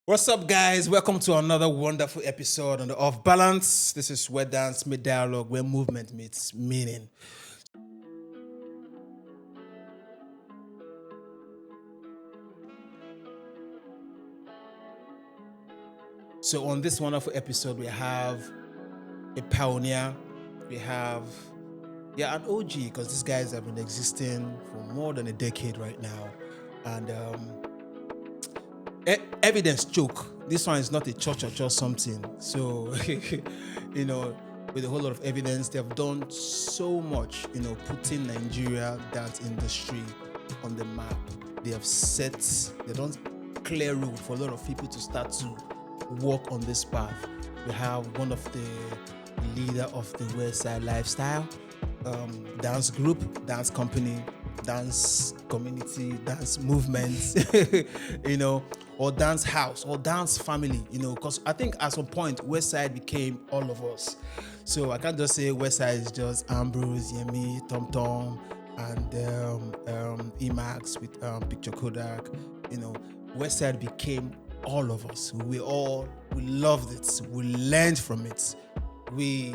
What's up, guys? Welcome to another wonderful episode on the Off Balance. This is where dance meets dialogue, where movement meets meaning. So, on this wonderful episode, we have a pioneer, we have an OG because these guys have been existing for more than a decade right now, and evidence choke. This one is not a church or just something. So, with a whole lot of evidence, they have done so much, putting Nigeria dance industry on the map. They don't clear road for a lot of people to start to walk on this path. We have one of the leader of the Westsydelifestyle dance group, dance company, dance community, dance movement, or dance house or dance family, because I think at some point Westside became all of us. So I can't just say Westside is just Ambrose, Yemi, Tom Tom, and Emax with Picture Kodak. Westside became all of us. We loved it. We learned from it. We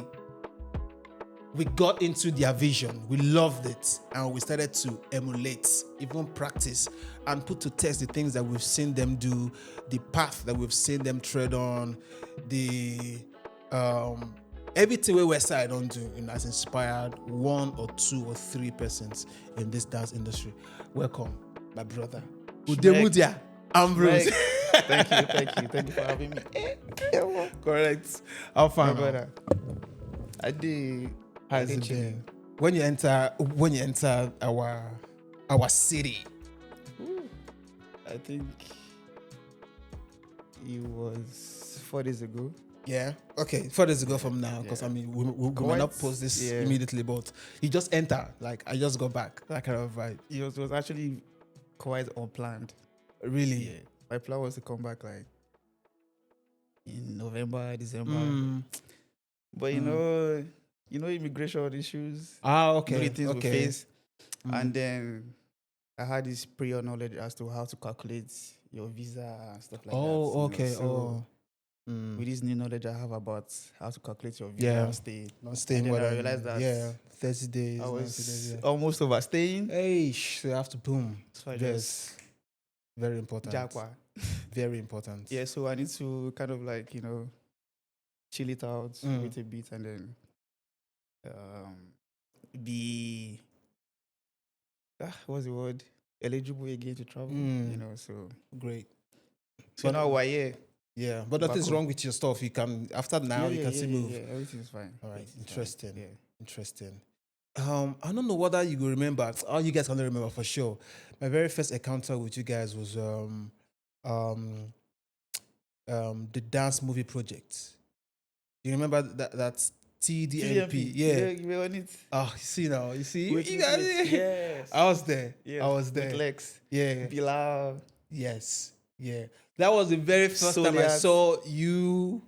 got into their vision. We loved it. And we started to emulate, even practice, and put to test the things that we've seen them do, the path that we've seen them tread on, the everything we Westside don't do has inspired one or two or three persons in this dance industry. Welcome, my brother. Udemudia Ambrose. Thank you for having me. Correct. How far, My brother. I did. How's it been? When you enter our city? I think it was 4 days ago. Yeah. Okay. 4 days ago from now, because Yeah. we might not post this immediately, but you just enter. Like I just got back. That kind of vibe. It was actually quite unplanned. Really? Yeah. My plan was to come back like in November, December. But you know, immigration issues. Okay. The things we Okay. face. And then I had this prior knowledge as to how to calculate your visa and stuff like that. Oh, okay. So with this new knowledge I have about how to calculate your visa Yeah. and stay. Not staying And more then I than realized that 30 days. I 90 was days, yeah. almost overstaying. Hey, so you have to boom. So I Yes. just Very important. jackpot. Very important. Yeah, so I need to kind of like, chill it out, wait a bit, and then be what's the word? Eligible again to travel. So Great. so now we're here. Yeah, but nothing's wrong with your stuff. You can after now you can still move. Yeah, everything's fine. All right, Everything's interesting. fine. Yeah. Interesting. I don't know whether you will remember. All you guys can remember for sure. My very first encounter with you guys was the dance movie project. You remember that TDMP? Yeah. You were on it. Oh, you see now. You see. Wait, You guys- yes. I was there. Yes. I was there. With Lex. Yeah. Bilal. Yes. Yeah. That was the very first time I Zodiac. saw you,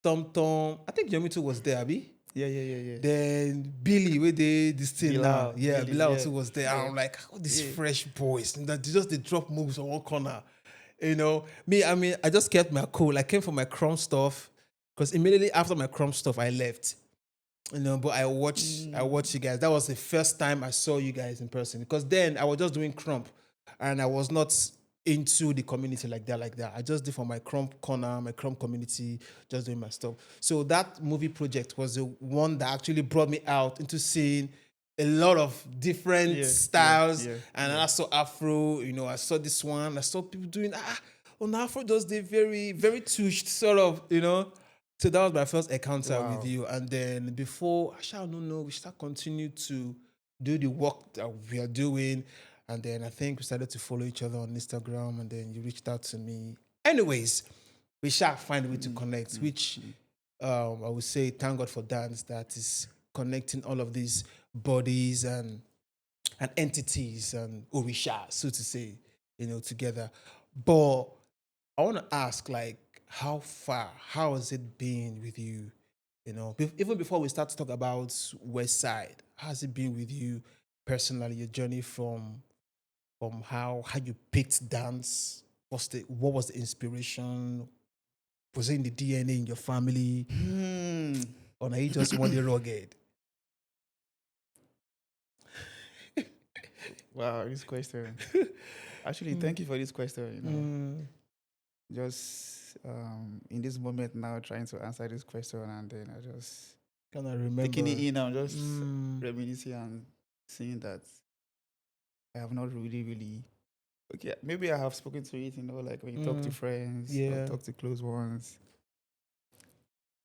Tom Tom. I think Yomi too was there, Abi. Yeah. Then Billy, where they this thing now. Bilal, Yeah, Billy, Bilal yeah. too was there. Yeah. I'm like, oh, these Yeah. fresh boys. That just they drop moves on one corner. I just kept my cool. I came for my Chrome stuff because immediately after my Chrome stuff, I left. But I watched you guys. That was the first time I saw you guys in person. Because then I was just doing Crump and I was not into the community like that. I just did for my Crump corner, my Crump community, just doing my stuff. So that movie project was the one that actually brought me out into seeing a lot of different styles. And I saw Afro, I saw this one. I saw people doing, on Afro does the very, very tushed sort of, So that was my first encounter with you. And then before, I don't know, we start continue to do the work that we are doing. And then I think we started to follow each other on Instagram. And then you reached out to me. Anyways, we shall find a way to connect, which I would say, thank God for dance that is connecting all of these bodies and entities and Orisha, so to say, together. But I want to ask, like, how has it been with you? Even before we start to talk about West Side, how has it been with you personally? Your journey from how you picked dance what was the inspiration? Was it in the DNA in your family, or are you just one day rugged? Wow, this question. Actually, thank you for this question. Just in this moment now, trying to answer this question, and then I just Can I remember? taking it in and just reminiscing and seeing that I have not really. Okay, maybe I have spoken to it, like when you talk to friends or talk to close ones.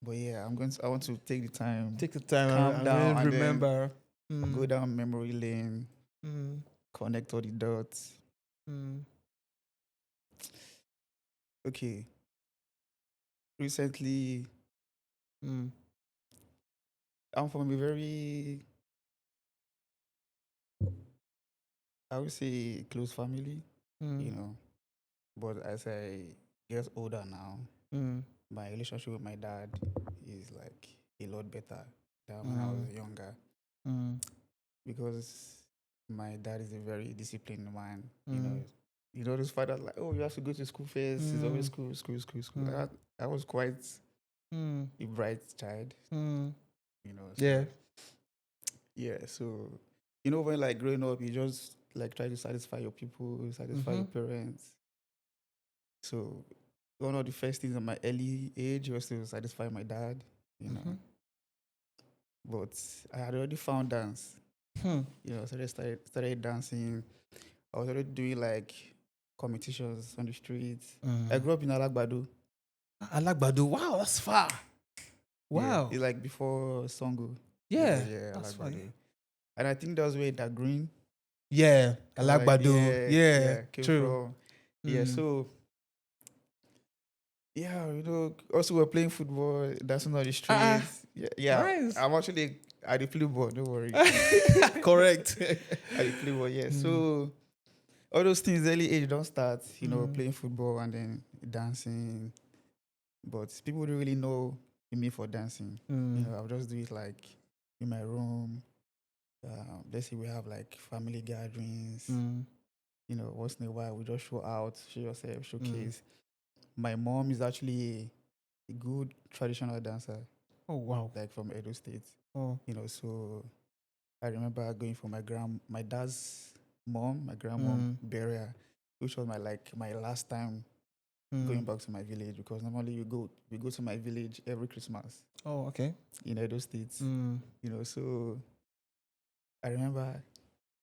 But yeah, I want to take the time, calm down, and remember. then go down memory lane, connect all the dots. Okay, recently, I'm from a very, I would say, close family, But as I get older now, my relationship with my dad is like a lot better than when I was younger. Because my dad is a very disciplined man. Those fathers like, oh, you have to go to school first. It's always school. I was quite a bright child. So, yeah. So, when like growing up, you just like try to satisfy your people, satisfy your parents. So one of the first things at my early age was to satisfy my dad, But I had already found dance. So I started dancing. I was already doing like competitions on the streets. I grew up in Alagbado. Alagbado. Wow, that's far. Wow. Yeah, it's like before Songo. Yeah, that's Alagbado. And I think that was where that green. Yeah, Alagbado. Like, yeah, came true. from. Yeah, so also we're playing football, dancing on the streets. Yeah. Nice. I'm actually at the play ball, don't worry. Correct. At the play ball, yeah. So all those things early age don't start, playing football and then dancing. But people don't really know me for dancing. I'll just do it like in my room. Let's say we have like family gatherings. Once in a while we just show out, show yourself, showcase. My mom is actually a good traditional dancer. Oh wow! Like from Edo State. Oh. So I remember going for my dad's mom, my grandmom burial, which was my last time going back to my village, because normally we go to my village every Christmas. Oh, okay. In Edo State. So I remember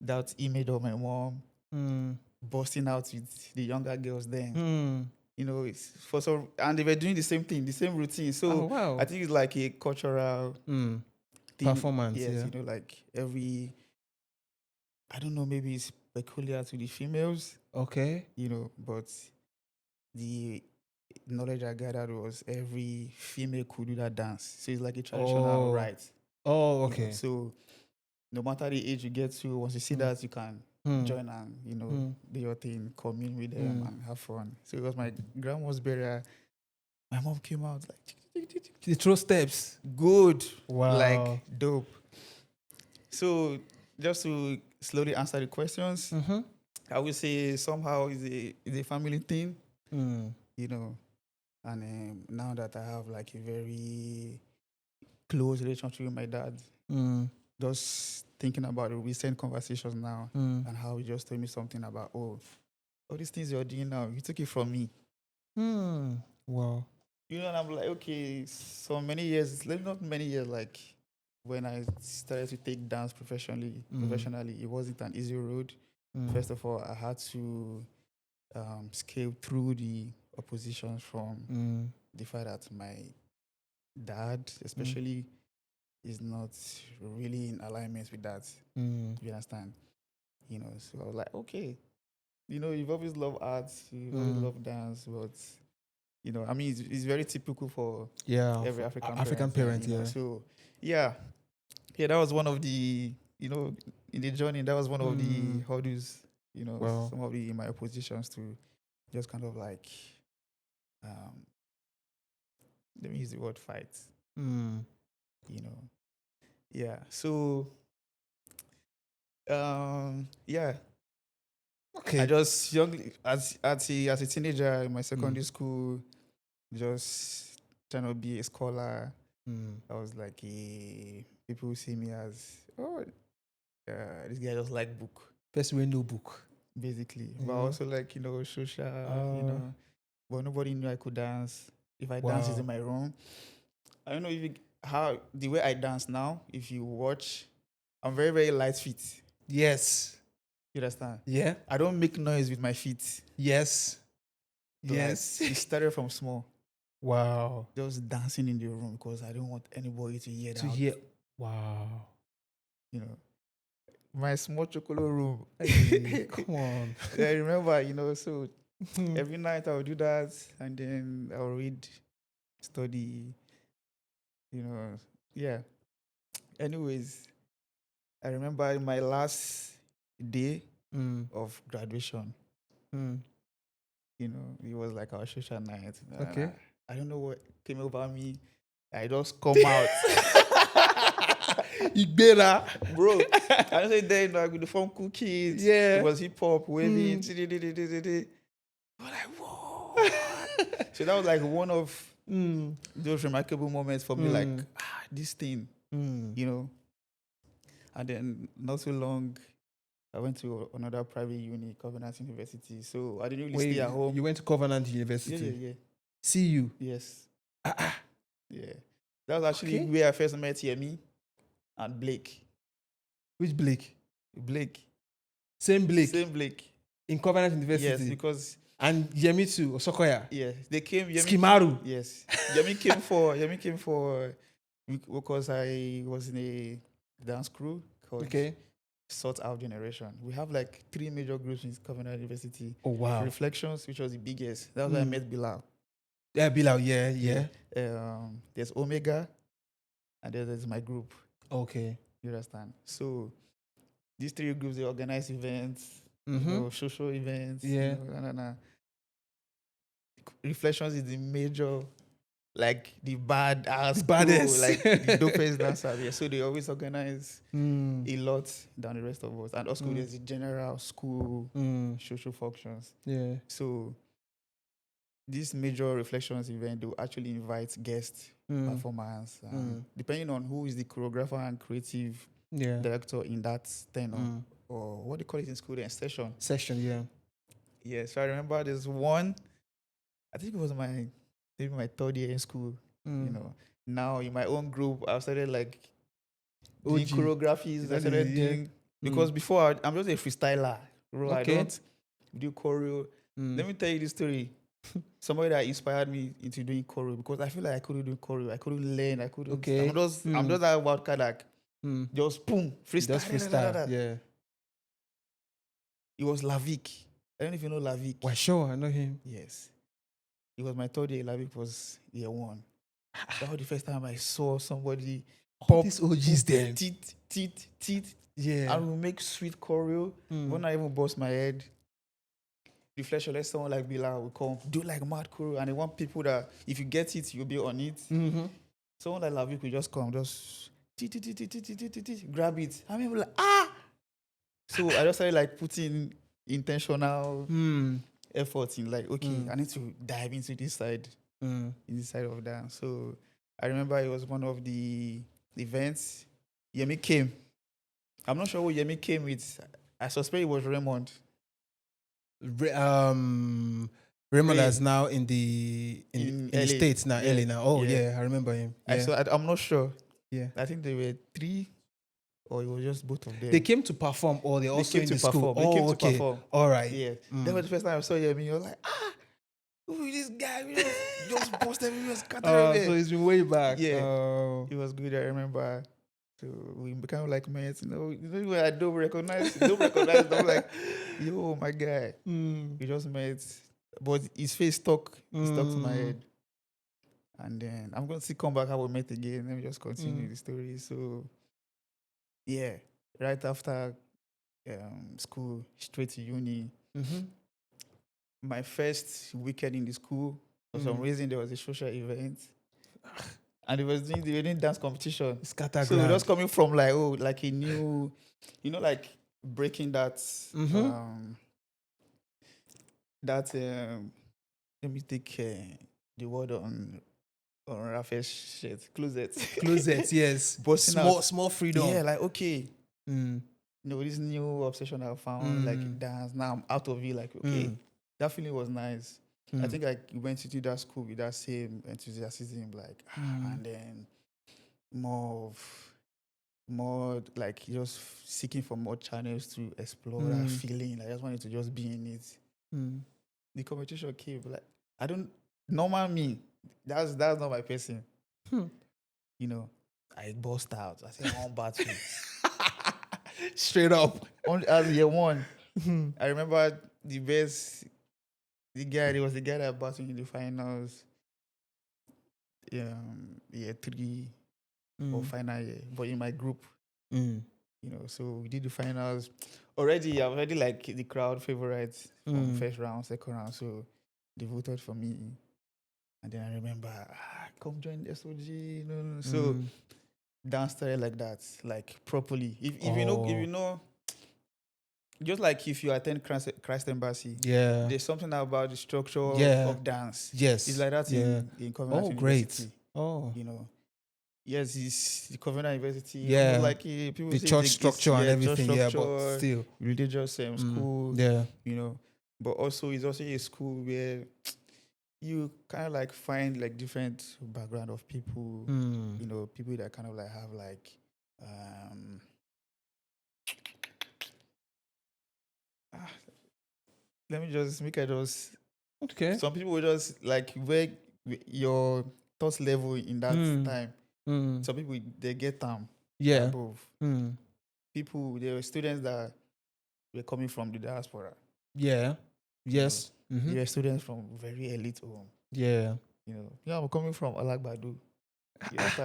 that image of my mom busting out with the younger girls then. It's for some, and they were doing the same thing, the same routine. So wow. I think it's like a cultural thing, performance. Yes, like every, I don't know, maybe it's peculiar to the females. Okay. But the knowledge I gathered was every female could do that dance. So it's like a traditional right. Oh, okay. So no matter the age you get to, once you see that, you can join and do your thing, commune with them and have fun. So it was my grandma's burial. My mom came out like the throw steps. Good. Wow. Like dope. So just to slowly answer the questions, I would say somehow it's a family thing. And now that I have like a very close relationship with my dad, just thinking about the recent conversations now and how he just told me something about, all these things you're doing now, you took it from me. Wow. And I'm like, okay, so many years, not many years, like when I started to take dance professionally, it wasn't an easy road. First of all, I had to scale through the oppositions from the fact that my dad, especially, is not really in alignment with that. You understand? So I was like, okay, you've always loved arts, you've always loved dance, but I mean, it's very typical for every African parent. So yeah, that was one of the, in the journey, that was one of the hurdles, some of my oppositions to just kind of like, let me use the word fight. Yeah. So, yeah. I Okay. just young as a teenager in my secondary school, just trying to be a scholar. Mm. I was like, people see me as this guy just like book Person with no book. basically, but Yeah. also like social, But nobody knew I could dance. If I dance is Wow. in my room. I don't know if how the way I dance now. If you watch, I'm very very light feet. Yes. You understand? Yeah. I don't make noise with my feet. Yes. Like Yes. it started from small. Wow. Just dancing in the room because I don't want anybody to hear To that. hear. Wow. You know, my small chocolate room. Hey, come on. I remember, so every night I would do that and then I'll read, study, yeah. Anyways, I remember my last day Mm. of graduation, Mm. it was like our social night. Okay. I don't know what came over me. I just come out. Igbera. Bro, I don't say then with the phone cool kids. Yeah. It was hip hop, waving. Mm. I was like, whoa. So that was like one of those remarkable moments for me, like, this thing, Mm. And then not so long, I went to another private uni, Covenant University. So I didn't really Wait, stay at home. you went to Covenant Yeah, University? yeah. See you. Yes. Ah. Yeah. That was actually Okay. where I first met Yemi and Blake. Which Blake? Blake. Same Blake. Same Blake. In Covenant University. Yes, because and Yemi too, Osokoya. yeah, they came. Yemi, Skimaru. yes, Yemi came for because I was in a dance crew called Sort Out Generation. We have like 3 major groups in Covenant University. Oh wow. Reflections, which was the biggest. That was where I met Bilal. Yeah, Bilal. Yeah. There's Omega, and there's my group. Okay. You understand? So these 3 groups, they organize events, social events. Yeah. Reflections is the major, like the baddest, baddest. like the dopest dancer. Yeah. So they always organize a lot than the rest of us. And also there's the general school social functions. Yeah. So this major reflections event, they will actually invite guest performance, depending on who is the choreographer and creative director in that tenor, or what they call it in school, then session. Session, yeah. Yeah, so I remember there's one, I think it was maybe my 3rd year in school, Now in my own group, I started like doing choreographies. I started doing, because before I'm just a freestyler, bro. I don't do choreo. Let me tell you this story. Somebody that inspired me into doing choreo, because I feel like I couldn't do choreo. I couldn't learn. I couldn't. Okay. I'm just that wild card, like just boom, freestyle. Just freestyle. Yeah. It was Lavik. I don't know if you know Lavik. Well, sure, I know him. Yes. It was my 3rd year. Lavik was year 1. That was the first time I saw somebody pop these OGs then. Teeth. Yeah. And we make sweet choreo. When I even bust my head, Reflection, let someone like Bilal will come, do like mad choreo, and they want people that if you get it, you'll be on it. Someone like Lavik will just come, just grab it. I mean, like, So I just started like putting intentional effort in, like, okay, I need to dive into this side, in this side of dance. So I remember it was one of the events. Yemi came. I'm not sure who Yemi came with. I suspect it was Raymond. Raymond is now in the States now, LA now. Oh yeah, I remember him. Yeah. I'm not sure. Yeah. I think there were 3, or it was just both of them. They came to perform, or they also in the school. They came to perform. All right. Yeah. That was the first time I saw Yemi. You're like, who is this guy? We just bust everything, just scatter everything. So it's been way back. Yeah. It was good. I remember. So we became like mates. When I don't recognize. I'm like, yo, my guy. We just met, but his face stuck to my head. And then I'm going to come back how we met again. Let me just continue the story. So, yeah, right after school, straight to uni. My first weekend in the school, for some reason, there was a social event. And they were doing dance competition. Scatterground. So we're just coming from like a new, like breaking that that let me take the word on Raphael's shirt, closet. Closet, yes. Busting out. Small freedom. Yeah, like okay. Mm. This new obsession I found, like dance. Now I'm out of it. Like, okay. That feeling was nice. I think I went into that school with that same enthusiasm, like, and then more like just seeking for more channels to explore that feeling. Like, I just wanted to just be in it. The competition came, like, I don't, normal me, that's not my person. I burst out. I said, on battle. Straight up. As year one, I remember the best, there was the guy that battled in the finals, year 3 or final year, but in my group, so we did the finals. Already like the crowd favorites from first round, second round, so they voted for me. And then I remember, come join the SOG, So dance started like that, like properly. If you know, just like if you attend Christ Embassy, there's something about the structure of dance. Yes. It's like that in Covenant University. Oh. Yes, it's the Covenant University. Yeah. Almost like people the say church structure and everything, but still. Religious school. Yeah. But also it's also a school where you kind of like find like different background of people. People that kind of like have like let me just make it just okay. Some people will just like where your thought level in that time. Some people they get above. People, there were students that were coming from the diaspora. Yeah. Yes. There were students from very elite home. Yeah. I'm coming from Alagbadu.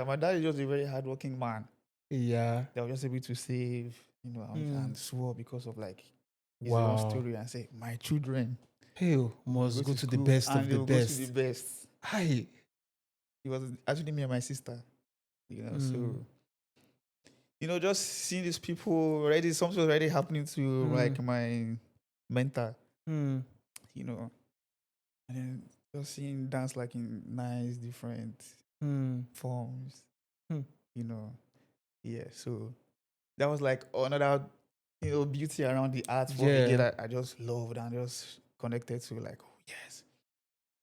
My dad is just a very hardworking man. Yeah. They were just able to save, and swore because of like his own story and say, my children must go to the best of the best. Go to the best. Hi. It was actually me and my sister. So just seeing these people already, something was already happening to like my mentor. And then just seeing dance like in nice different forms. Yeah, so that was like another beauty around the art form again that I just loved and just connected to, like, oh yes.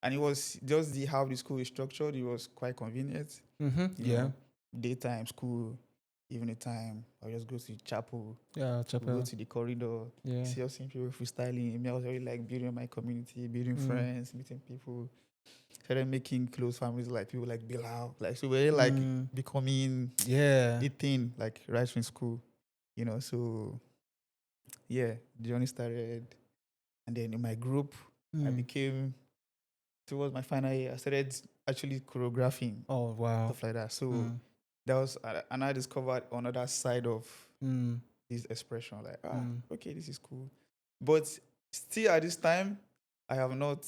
And it was just how the school is structured, it was quite convenient. Daytime school, evening time, I just go to chapel. Yeah, chapel. Go to the corridor. Yeah. See us seeing people freestyling. I was really like building my community, building friends, meeting people. Started making close families like people like Bilal. Like, so we're like becoming a thing, like right from school. So yeah, the journey started. And then in my group, I became, towards my final year, I started actually choreographing. Oh, wow. Stuff like that. So that was, and I discovered another side of this expression. Like, okay, this is cool. But still at this time, I have not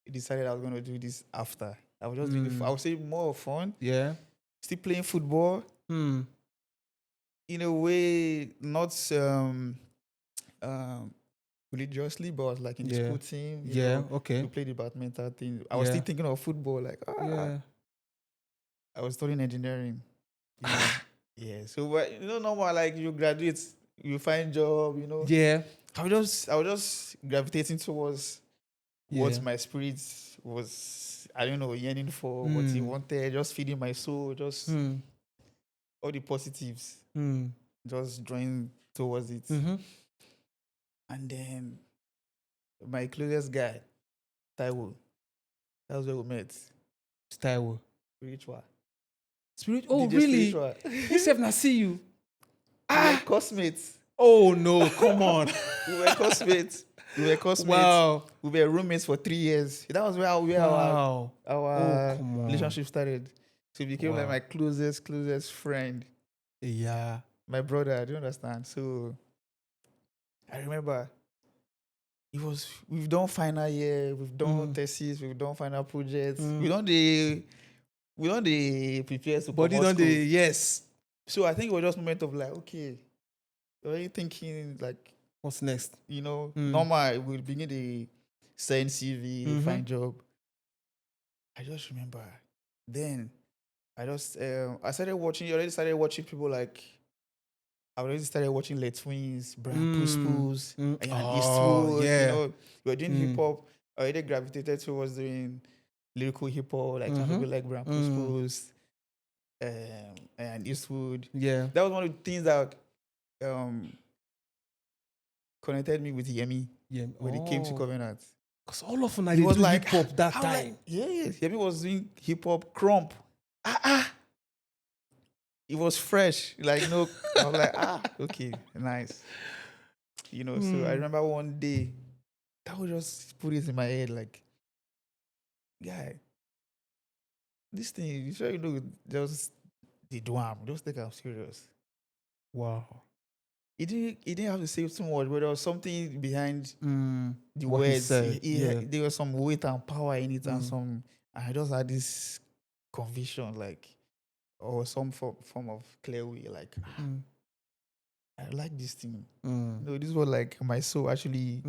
decided I was going to do this after. I was just doing I would say more fun. Yeah. Still playing football. In a way, not religiously, but I was like in the school team. Okay. We played the badminton thing. I was still thinking of football, like, I was studying engineering. Yeah. So, but, normal, like, you graduate, you find job, Yeah. I was just gravitating towards what my spirit was, I don't know, yearning for, what he wanted, just feeding my soul, just all the positives, just drawing towards it. And then my closest guy, Taiwo, that was where we met. Taiwo. Spiritual. Oh, DJ really? Spiritual. He said, "Now see you." We were cosmates. Oh no! Come on. We were cosmates. Wow. We were roommates for 3 years. That was where our relationship started. So he became like my closest friend. Yeah. My brother. Do you understand? So I remember we've done final year, we've done thesis, we've done final projects. We don't prepare to Body come out don't school. yes. So I think it was just a moment of like, okay, are you thinking like what's next? normal, we'll begin send CV, they find job. I just remember then I started watching. You already started watching people like. I already started watching Les Twins, Brian Puspus, and Oh, Eastwood. You yeah. know, we were doing hip hop. I already gravitated towards doing lyrical hip hop, like trying to be like Brian Puspus, and Eastwood. Yeah. That was one of the things that connected me with Yemi Yeah. when it came to Covenant. Because all of them, He they was do like, hip hop that I was time. like, yeah, Yemi was doing hip hop, crump. It was fresh. Like, no, I was like, okay, nice. You know, so I remember one day, that would just put it in my head, like, guy, this thing, you sure you know, just the dwam, just take it serious. Wow. He didn't have to say too much, but there was something behind the What he words. said, yeah. There was some weight and power in it, and I just had this conviction, like, or some form of clear way, like, I like this thing. No, this is what like my soul actually,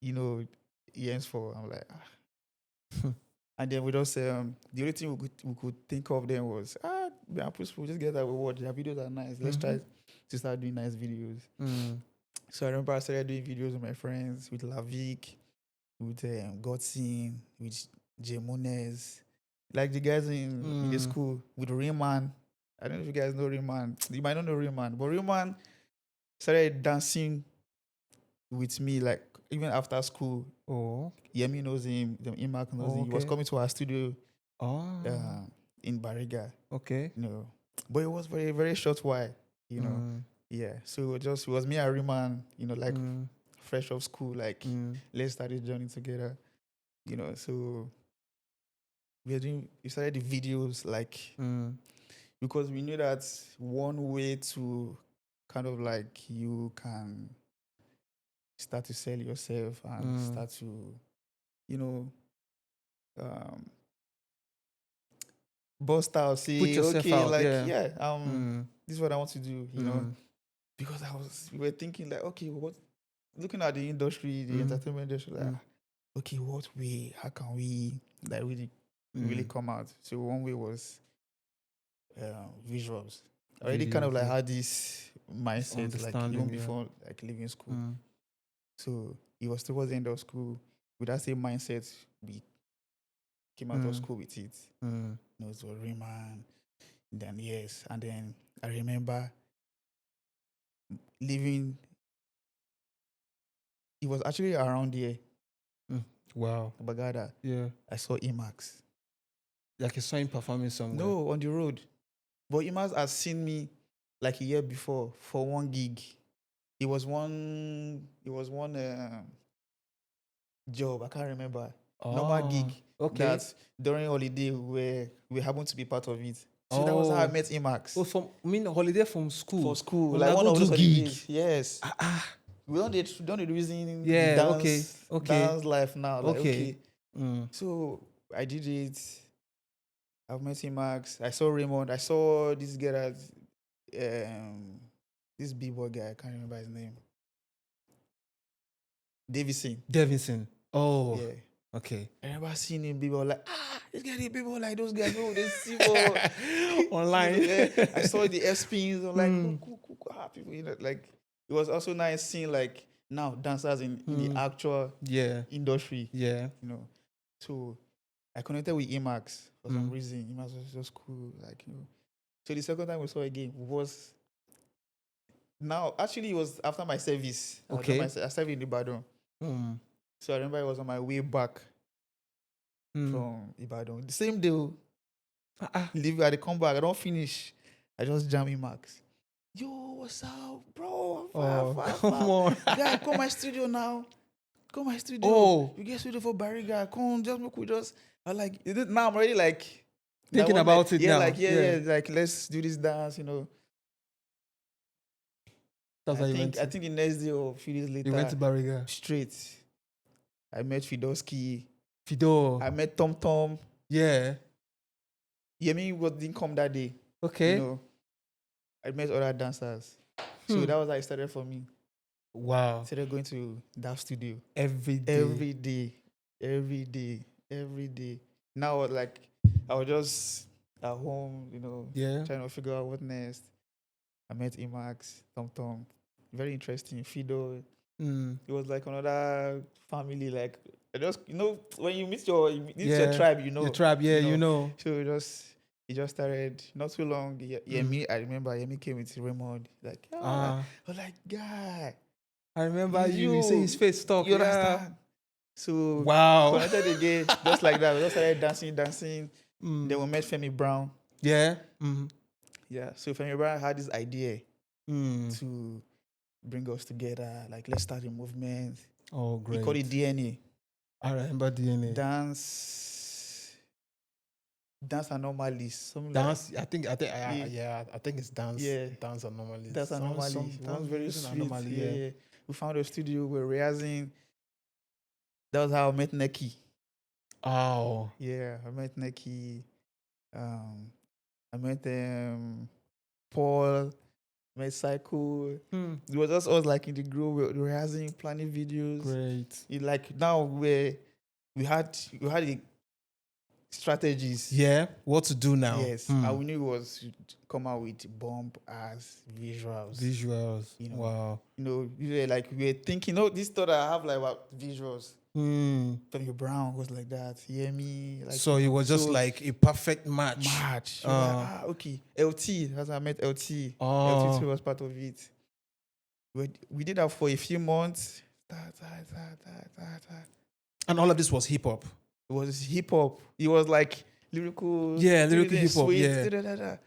you know, yearns for. I'm like, and then we just the only thing we could think of then was we'll just get that reward. Their videos are nice. Let's try to start doing nice videos. So I remember I started doing videos with my friends, with Lavik, with Godsin, with Jemones, like the guys in the school, with Rayman. I don't know if you guys know Rayman. You might not know Rayman, but Rayman started dancing with me, like even after school. Oh. Yemi knows him, Imak knows him. He was coming to our studio in Bariga. Okay. You know. But it was very, very short while, you know. Yeah. So it was me and Rayman, you know, like fresh off school, like let's start this journey together. You know, so we started the videos like because we knew that one way to kind of like you can start to sell yourself and start to, you know, bust out, Put say, yourself okay, out, like, yeah. this is what I want to do, you know, because we were thinking like, okay, looking at the industry, the entertainment industry, like, okay, how can we like really come out? So one way was visuals. I already kind of like had this mindset, like even before like leaving school. So it was towards the end of school with that same mindset. We came out of school with it. You know, it was Rayman. Then yes, and then I remember leaving. It was actually around here. Wow. Bagada. Yeah. I saw Emax. Like you saw him performing somewhere. No, on the road. But Emax has seen me like a year before for one gig. It was one job. I can't remember. Normal gig. Okay. That during holiday we happened to be part of it. So that was how I met Emax. Oh, holiday from school. For school. Well, Like one of those gig. holidays. Yes. We don't the reason the dance life now. Like, okay. So I did it. I've met Emax. I saw Raymond. I saw this guy that this b-boy guy, I can't remember his name. Davison. Oh. Yeah. Okay. I remember seeing him b-boy like, this guy did b-boy like those guys. Oh, they see online. Yeah. I saw the S-pins. I'm like, cool. People, you know, like it was also nice seeing like now dancers in the actual industry. Yeah. You know. So I connected with Emax for some reason. Emax was just cool. Like, you know. So the second time we saw again was it was after my service. Okay. I served in Ibadan. So I remember I was on my way back from Ibadan. The same day, leave, I come back. I don't finish. I just jam Emax. Yo, what's up, bro? Come on. Guy, come my studio now. Come my studio. Oh. You get studio for Bariga. Come, I like, now I'm already like thinking about it now. Like, like let's do this dance, you know. I think the next day or a few days later, you went to Bariga. Straight. I met Fidoski. Fido. I met Tom Tom. Yeah. Yemi didn't come that day. Okay. You know, I met other dancers. So that was how it started for me. Wow. Started going to that studio Every day. every day, every day, every day. Now, like, I was just at home, Yeah. trying to figure out what next. I met Emax, Tom Tom, very interesting. Fido, Mm. it was like another family. Like, I just, when you meet your Yeah. tribe, Your tribe, yeah, you know. you know. So it just started not too long. Yemi, I remember Yemi came with Raymond. Like, I was like, guy, I remember it's you say his face stuck. you Yeah. understand? So Wow. connected again, just like that. We just started dancing. Mm. Then we met Femi Brown. Yeah. Mm. Yeah. So Femi Brown had this idea Mm. to bring us together. Like, let's start a movement. Oh, He great. called it DNA. I remember DNA. Dance anomalies. Something Dance. like, I think it's dance. Yeah. Dance anomalies. Dance anomalies. It was very using sweet. anomaly, Yeah. We found a studio. We're rehearsing. That was how I met Neki. Oh. Yeah, I met Neki. I met Paul. Met Cycle. It was just us like in the group. We were rehearsing, planning videos. Great. Like now we had a strategies. Yeah. What to do now? Yes, and we knew it was to come out with bomb as visuals. Visuals. Wow. We were thinking, this thought I have like about visuals. Femi Brown was like that. Hear me? Like, So it was just like a perfect match. She was like, okay. LT, that's how I met LT. Oh. LT too was part of it. We did that for a few months. And all of this was hip hop. It was hip hop. It was like lyrical. Yeah, lyrical hip hop. Sweet, Yeah.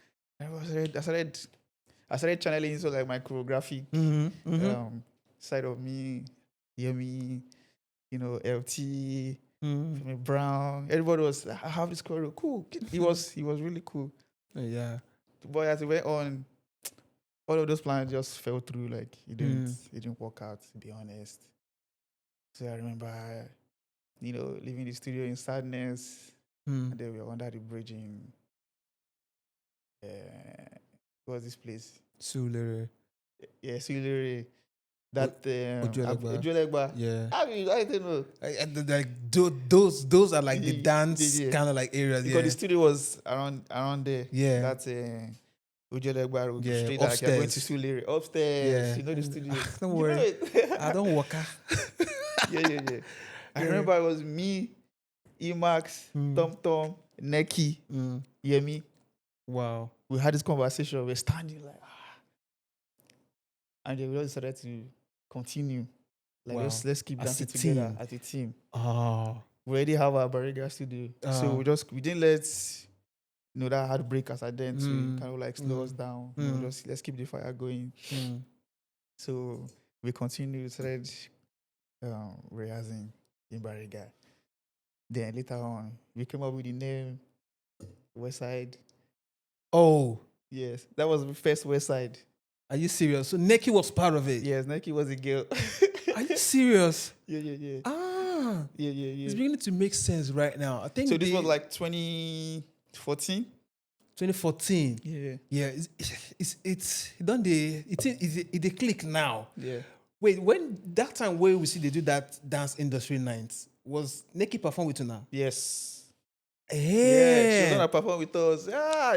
I started channeling into like my choreographic side of me. Hear me? LT, Femi Brown. Everybody was, I have this choreo. Cool. He was really cool. Yeah. But as it went on, all of those plans just fell through. Like, it didn't work out, to be honest. So I remember, leaving the studio in sadness. And then we were under the bridge in, what was this place? Sulere. Yeah, Sulere. That Ojuelegba. Yeah. I don't know. Like those are like the dance kind of like areas. Because the studio was around there. Yeah. That's Ojuelegba. Yeah. Straight Upstairs. Like you're going to Sulere. Upstairs. Yeah. You know the studio. Don't worry. I don't work. Yeah. I remember it was me, Emax, Tom Tom, Neki, Yemi. Wow. We had this conversation. We're standing like, and then we all decided to continue. Like, let's keep dancing together as a team. Oh. We already have our Barriga studio. So we didn't let that heartbreak as at then to kind of like slow us down. Just let's keep the fire going. So we continued, started rehearsing in Barriga. Then later on, we came up with the name Westside. Oh. Yes, that was the first Westside. Are you serious? So Neki was part of it? Yes, Neki was a girl. Are you serious? Yeah. Yeah. It's beginning to make sense right now. I think so. This was like 2014. 2014. Yeah. Yeah. It's done it click now. Yeah. Wait, when that time where we see they do that dance industry nights, was Neki perform with you now? Yes. Hey. Yeah, she was gonna perform with us.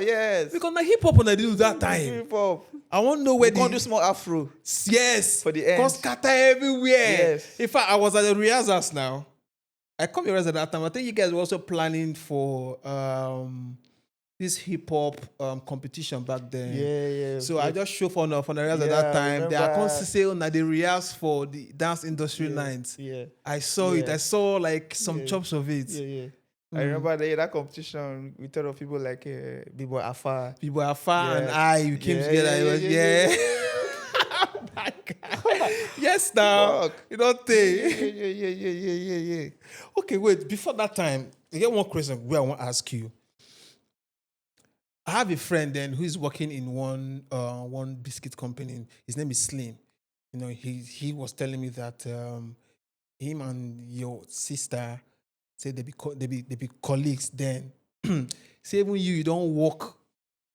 Yes. Because my hip hop when I do that time. Hip hop. I want to know where we can't do small afro. Yes. For the end. Cause scatter everywhere. Yes. In fact, I was at the rehearsals now. I come here at that time. I think you guys were also planning for this hip hop competition back then. Yeah. So I just show for the rehearsal at that time. They are constantly say they rehearse for the dance industry nights. Yeah. I saw it. I saw like some chops of it. Yeah. I remember that competition. We thought of people like Bibo Afar. And we came together. Yeah. Oh my God. Yes, now. Fuck. You don't think? Yeah. Okay, wait. Before that time, I get one question where I want to ask you. I have a friend then who is working in one biscuit company. His name is Slim. He was telling me that him and your sister say they be colleagues then. Say even you don't work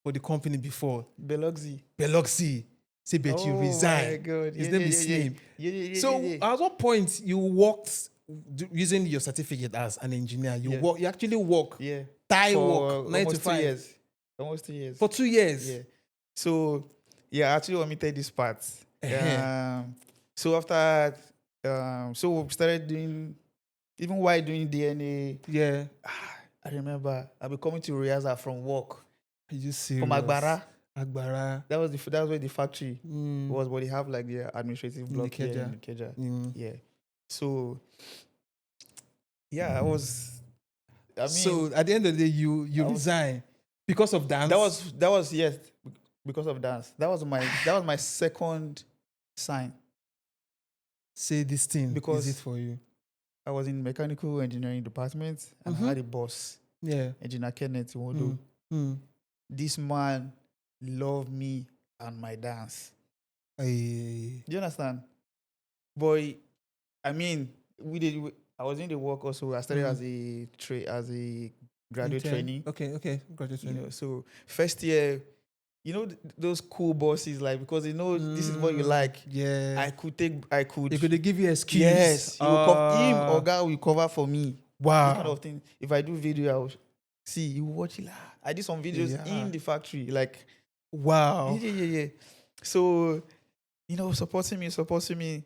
for the company before. Beluxy. Say, but you Oh my resign. God. His Yeah, name yeah, is yeah, yeah. Slim. Yeah. So at what point you worked using your certificate as an engineer? You Yeah. work. You actually work. Yeah. Thai For work 9 to almost 2 5 years. Almost 2 years. for 2 years. Yeah. So yeah, actually want me to take this part. Uh-huh. So after so we started doing, even while doing DNA, Yeah. I remember I'll be coming to Riaza from work. Are you serious? From Agbara. Agbara. That was where the factory Mm. was, but they have like the administrative In block Ikeja. here in Ikeja. Mm. Yeah. So yeah, I mean, So at the end of the day, you I was, resign because of dance. that was yes, because of dance. That was my second sign, Say this thing. because Is it for you? I was in mechanical engineering department and I had a boss, Yeah. Engineer Kenneth Wodo. Mm. This man loved me and my dance. Aye. Do you understand? Boy, I mean, I was in the work also. I started as a graduate Intern. trainee. Okay. Graduate You training. know, so first year, those cool bosses, like, because they know this is what you like. Yeah. I could. They could give you excuse. Yes, he will him or God will cover for me. Wow. This kind of thing. If I do video, I will see you watch it. I did some videos Yeah. in the factory, like, Wow. yeah. So, supporting me.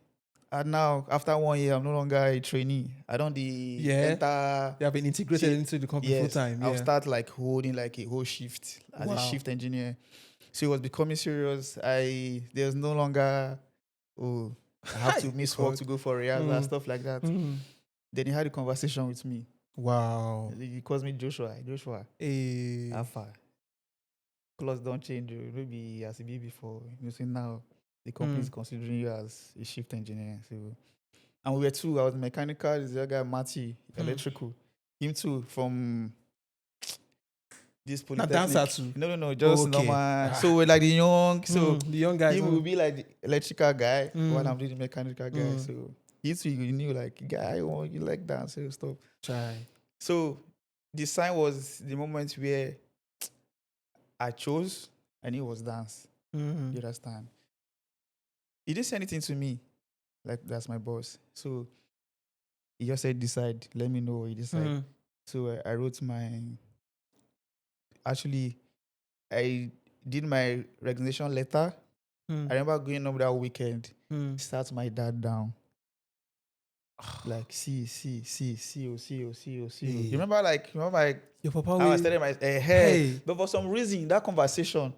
And now, after 1 year, I'm no longer a trainee. I don't enter. You have been integrated into the company full time. I'll Yeah. start like holding like a whole shift as a Wow. shift engineer. So it was becoming serious. There's no longer, I have to miss work to go for rehearsal, stuff like that. Then he had a conversation with me. Wow. He calls me Joshua. Hey. Alpha. Clothes don't change. Maybe as it be before. You see now, the company is considering you as a shift engineer. So, and we were two. I was mechanical. This other guy, Matty, electrical. Him too, from this Not polytechnic. dancer too. No, just Okay. normal. So we're like the young. So the young guys. he will be like the electrical guy while Mm. I'm doing the mechanical guy. So he too, you knew like, guy, you like dance and stuff. Try. So the sign was the moment where I chose and it was dance. You understand? He didn't say anything to me. Like, that's my boss. So he just said, decide. Let me know what you decide. So I wrote actually, I did my resignation letter. I remember going up that weekend, sat my dad down. Like, see. You remember Your papa how I started my hair. Hey. But for some reason, that conversation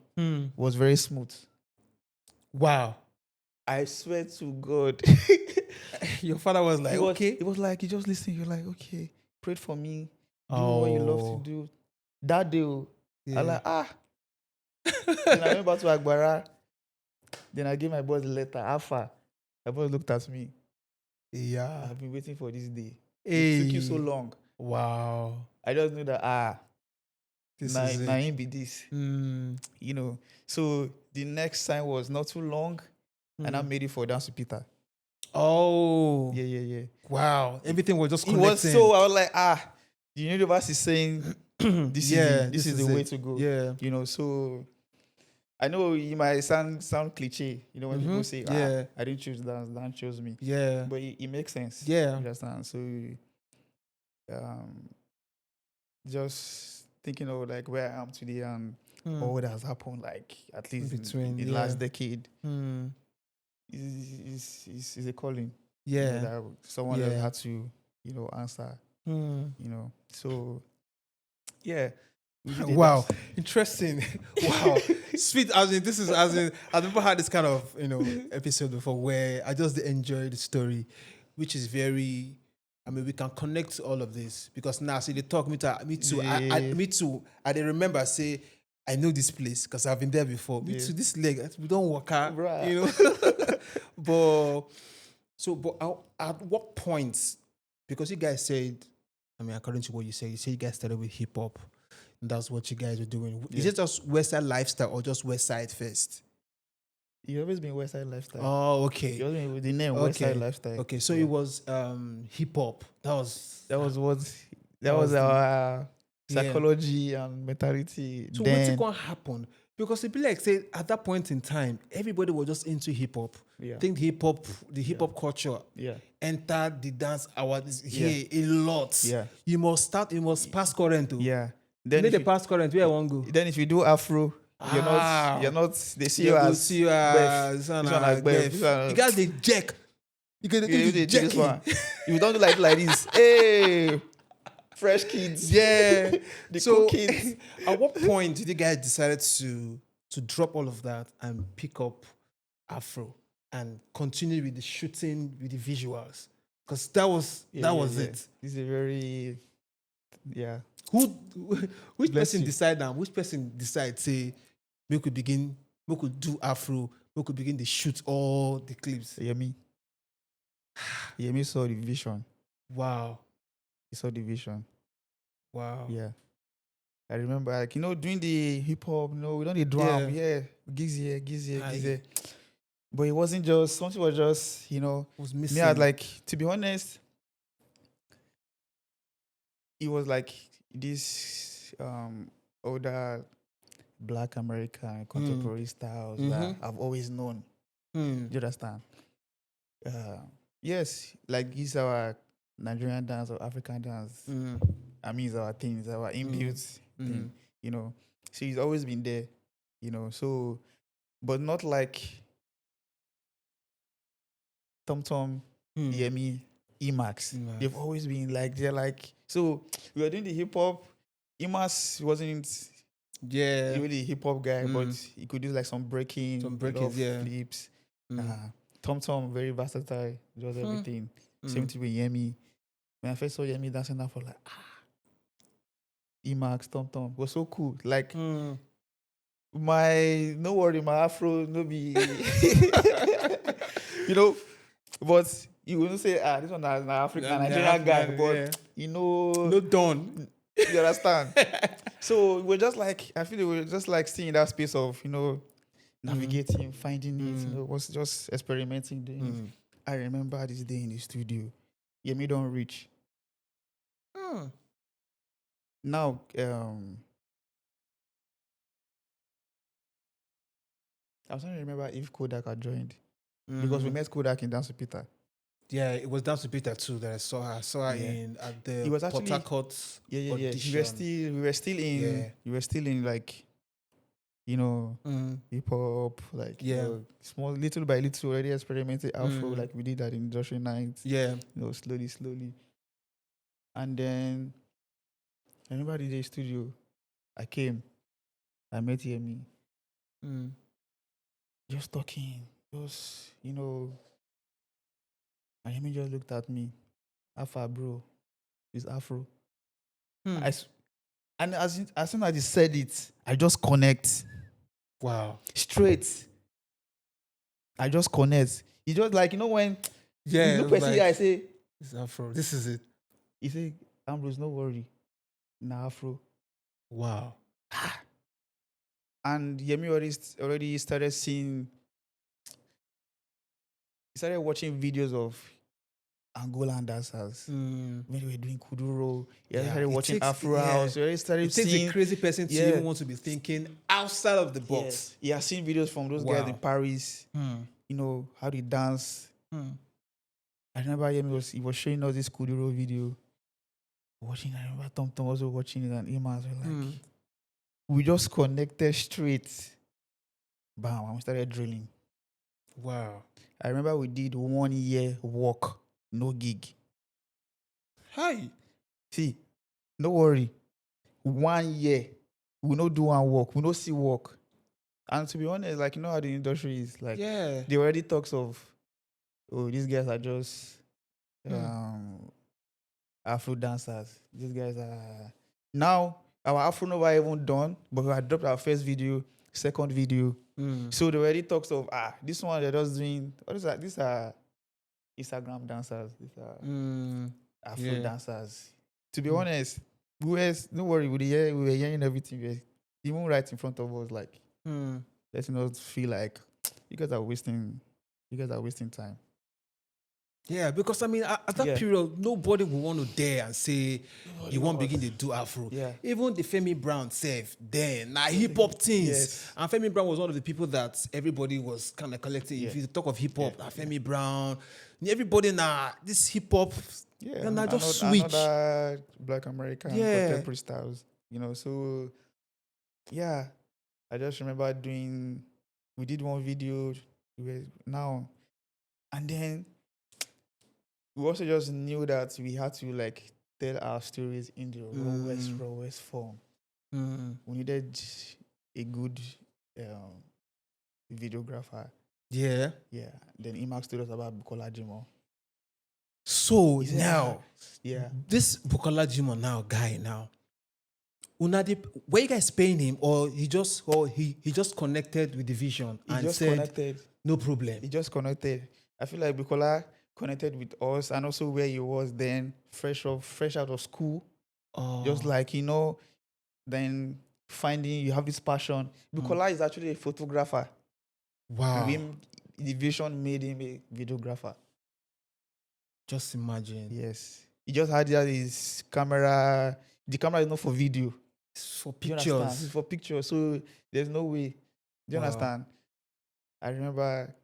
was very smooth. Wow. I swear to God. Your father was like, okay. It was like, you just listen. You're like, okay, prayed for me. Do what you love to do. That day, I like, Then I went back to Agbara. Then I gave my boss the letter. Alpha. My boss looked at me. Yeah. I've been waiting for this day. Hey. It took you so long. Wow. I just knew that, This now is it. him be this. So the next sign was not too long. And I made it for Dance with Peter. Oh. Yeah. Wow. Everything was just It connecting. was so, I was like, the universe is saying, this is the way to go. Yeah. So I know it might sound cliche, when people say, I didn't choose dance chose me. Yeah. But it makes sense. Yeah. You understand? So just thinking of like where I am today and all that has happened, like at least in the last decade, is a calling. Yeah. That someone else had to, answer. So yeah. Wow, interesting. Wow, sweet. This is I've never had this kind of episode before where I just enjoy the story, which is very. I mean, we can connect to all of this because now, see, they talk me too. Me too. I they remember say I know this place because I've been there before. Me too. This leg we don't work out, right. But at what point? Because you guys said, I mean, according to what you said you guys started with hip hop. That's what you guys were doing. Is it just Westsydelifestyle or just Westside first? It's always been Westsydelifestyle. Oh, okay. It's always been with the name Westsydelifestyle. Okay, so it was hip hop. That was our psychology and mentality. So then, what's going to happen? Because it be like say at that point in time, everybody was just into hip hop. Yeah. I think the hip hop culture Yeah. entered the dance awards Yeah. here a lot. Yeah. You must pass current too. Yeah. Then Then if the you, pass current, where I want go. then if you do Afro, Ah. you're not. They see You you go as see you Bef. as This one like Bef. This one, You guys the jack. You can you do do the this one. jacking. If you don't do like this, hey, fresh kids. Yeah. The So cool kids. at what point did you guys decided to drop all of that and pick up Afro and continue with the shooting, with the visuals? Because that was it. This is a very, yeah. Who which Bless person you. decide now? Which person decide say we could do Afro, we could begin to shoot all the clips? Yemi. Yemi saw the vision. Wow. He saw the vision. Wow. Yeah. I remember, like, doing the hip hop, we don't need drum. Yeah. Gigs here, gigs here, gigs here. But it wasn't just, something was just, It was missing. me, I'd like, to be honest, it was like this older Black American contemporary styles that I've always known. Do you understand? Yes, like this our Nigerian dance or African dance. I mean, it's our thing, it's our inbuilt thing, So it's always been there, so, but not like Tom Tom, Yemi, Emax. They've always been like, they're like, so we were doing the hip hop. Emax wasn't really a hip hop guy, but he could do like some breaking, flips. Tom Tom, very versatile, does everything. Same thing with Yemi. When I first saw Yemi dancing, I was like, Emax, Tom Tom, was so cool. Like, no worry, my Afro, no be, but you wouldn't say, this one is an African, Nigerian guy, but, no done. You understand? So we're just like, I feel we're just like staying in that space of, navigating, finding it, was just experimenting, doing it. I remember this day in the studio. Yemi don't reach. Now, I was trying to remember if Kodak had joined. Because we met Kodak in Dance with Peter. Yeah, it was Dance with Peter too that I saw her. I saw her at the It was actually, Port Harcourt audition. We were still in like, hip hop, like small, little by little, already experimented Afro, like we did that in Industry Nights. Yeah. Slowly. And then I remember the day studio, I came, I met Yemi. Just talking, just, and Yemi just looked at me. Alpha, bro, it's Afro. And as soon as he said it, I just connect. Wow. Straight. I just connect. It's just like, when you look person here, I say, it's Afro. This is it. He say, Ambrose, no worry. Nah, Afro. Wow. And Yemi already started seeing, he started watching videos of Angolan dancers when they were doing Kuduro. He started watching Afro House. He already started seeing. It takes a crazy person to even want to be thinking outside of the box. Yes. He has seen videos from those guys in Paris. How they dance. I remember Yemi was showing us this Kuduro video. Watching, I remember Tom Tom also watching it, and Imas were like, we just connected straight. Bam, and we started drilling. Wow. I remember we did 1 year work, no gig. Hi. See, no worry. 1 year, we no do one work, we no see work. And to be honest, like, how the industry is, like, there already talks of, these guys are just Afro dancers. These guys are... Now, our Afro Nova even done, but we had dropped our first video, second video. So there already talks of, this one they're just doing... These are Instagram dancers. These are Afro dancers. To be honest, don't worry, we were hearing everything. We were even right in front of us, like, letting us feel like you guys are wasting time. Yeah, because I mean, at that Yeah. period, nobody would want to dare and say you won't was. begin to do Afro. Yeah. Even the Femi Brown self, then now hip hop things. Yes. And Femi Brown was one of the people that everybody was kind of collecting. If Yeah. you talk of hip hop, Yeah. Femi Brown, everybody now this hip hop, Yeah, now just switch. another Black American Yeah. contemporary styles, so yeah, I just remember we did one video now, and then we also just knew that we had to like tell our stories in the rawest form. We needed a good videographer. Yeah. Yeah, then Emax told us about Bukola Jimo. So said, now, Yeah. this Bukola Jimo guy now, were you guys paying him, or he just connected with the vision He and just said connected. no problem? He just connected. I feel like Bukola connected with us, and also where he was then, fresh out of school. Just like, then finding you have this passion. Bukola is actually a photographer. Wow. The vision made him a videographer. Just imagine. Yes. He just had his camera. The camera is not for video. It's for Do you understand? pictures. It's for pictures. So there's no way. Do you Wow. understand? I remember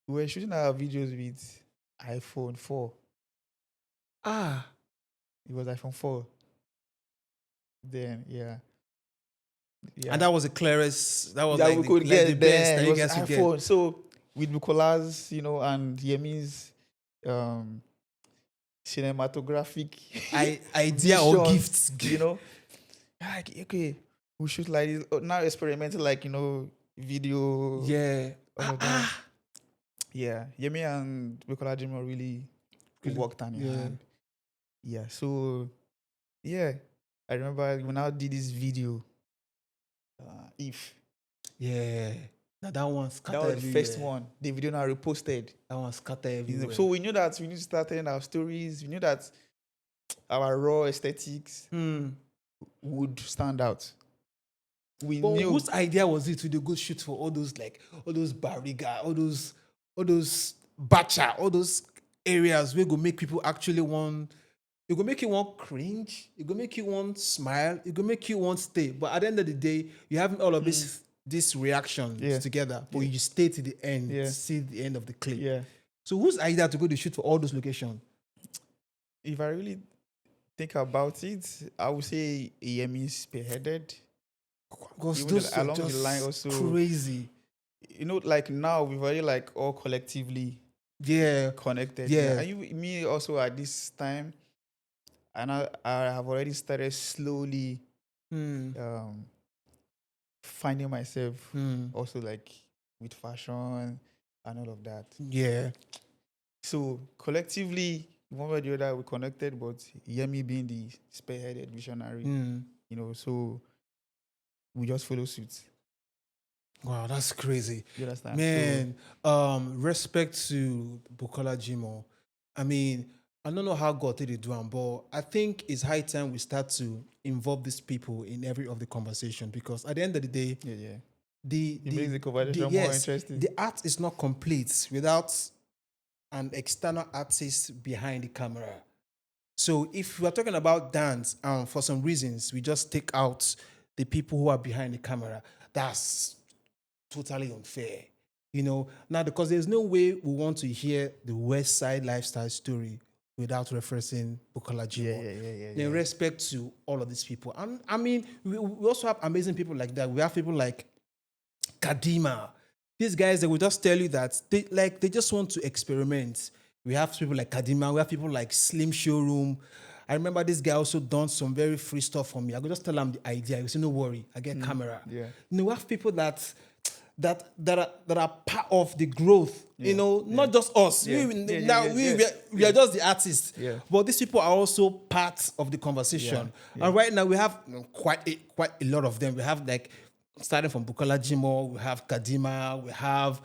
we were shooting our videos with iPhone 4. It was iPhone 4. Then, yeah. And that was the clearest, that was that like we the, could like get the best then. that It you was guys could iPhone. get. So with Bukola's, and Yemi's cinematographic Idea or visions, gifts. like, okay, we shoot like this. Now experimental, like, video. Yeah. All of that. Yeah. Yemi and Bukola Jimo really worked hand in hand. Yeah. So, yeah. I remember we now did this video. If. Yeah. Now that one scattered That was the everywhere. first one. The video now reposted. That one scattered everywhere. So we knew that we need to start telling our stories. We knew that our raw aesthetics would stand out. We But knew. whose idea was it to do good shoot for all those barriga, all those bacha, all those areas where go make people actually want, it go make you want cringe, it go make you want smile, it go make you want stay. But at the end of the day, you have all of this reactions together, but you stay to the end to see the end of the clip. Yeah. So whose idea to go to shoot for all those locations? If I really think about it, I would say Yemi spearheaded. Because Even those along are just the line also crazy. Like now we've already like all collectively connected. Yeah. And me also at this time, and I have already started slowly finding myself also like with fashion and all of that. Yeah. So collectively, one way or the other, we connected, but Yemi being the spearheaded visionary, so we just follow suit. Wow, that's crazy. You understand? Man, respect to Bukola Jimo. I mean, I don't know how God did it do, but I think it's high time we start to involve these people in every of the conversation, because at the end of the day, It makes the conversation more interesting. The art is not complete without an external artist behind the camera. So if we are talking about dance, for some reasons, we just take out the people who are behind the camera, that's totally unfair. Now, because there's no way we want to hear the Westsydelifestyle story without referencing Bukola Jimo. In respect to all of these people. And I mean, we also have amazing people like that. We have people like Kadima. These guys that will just tell you that they just want to experiment. We have people like Kadima. We have people like Slim Showroom. I remember this guy also done some very free stuff for me. I could just tell him the idea. He said, "No worry, I get camera." Yeah. We have people that are part of the growth. Not just us. We are just the artists. Yeah. But these people are also part of the conversation. Yeah. And right now we have quite a lot of them. We have like, starting from Bukola Jimo, we have Kadima, we have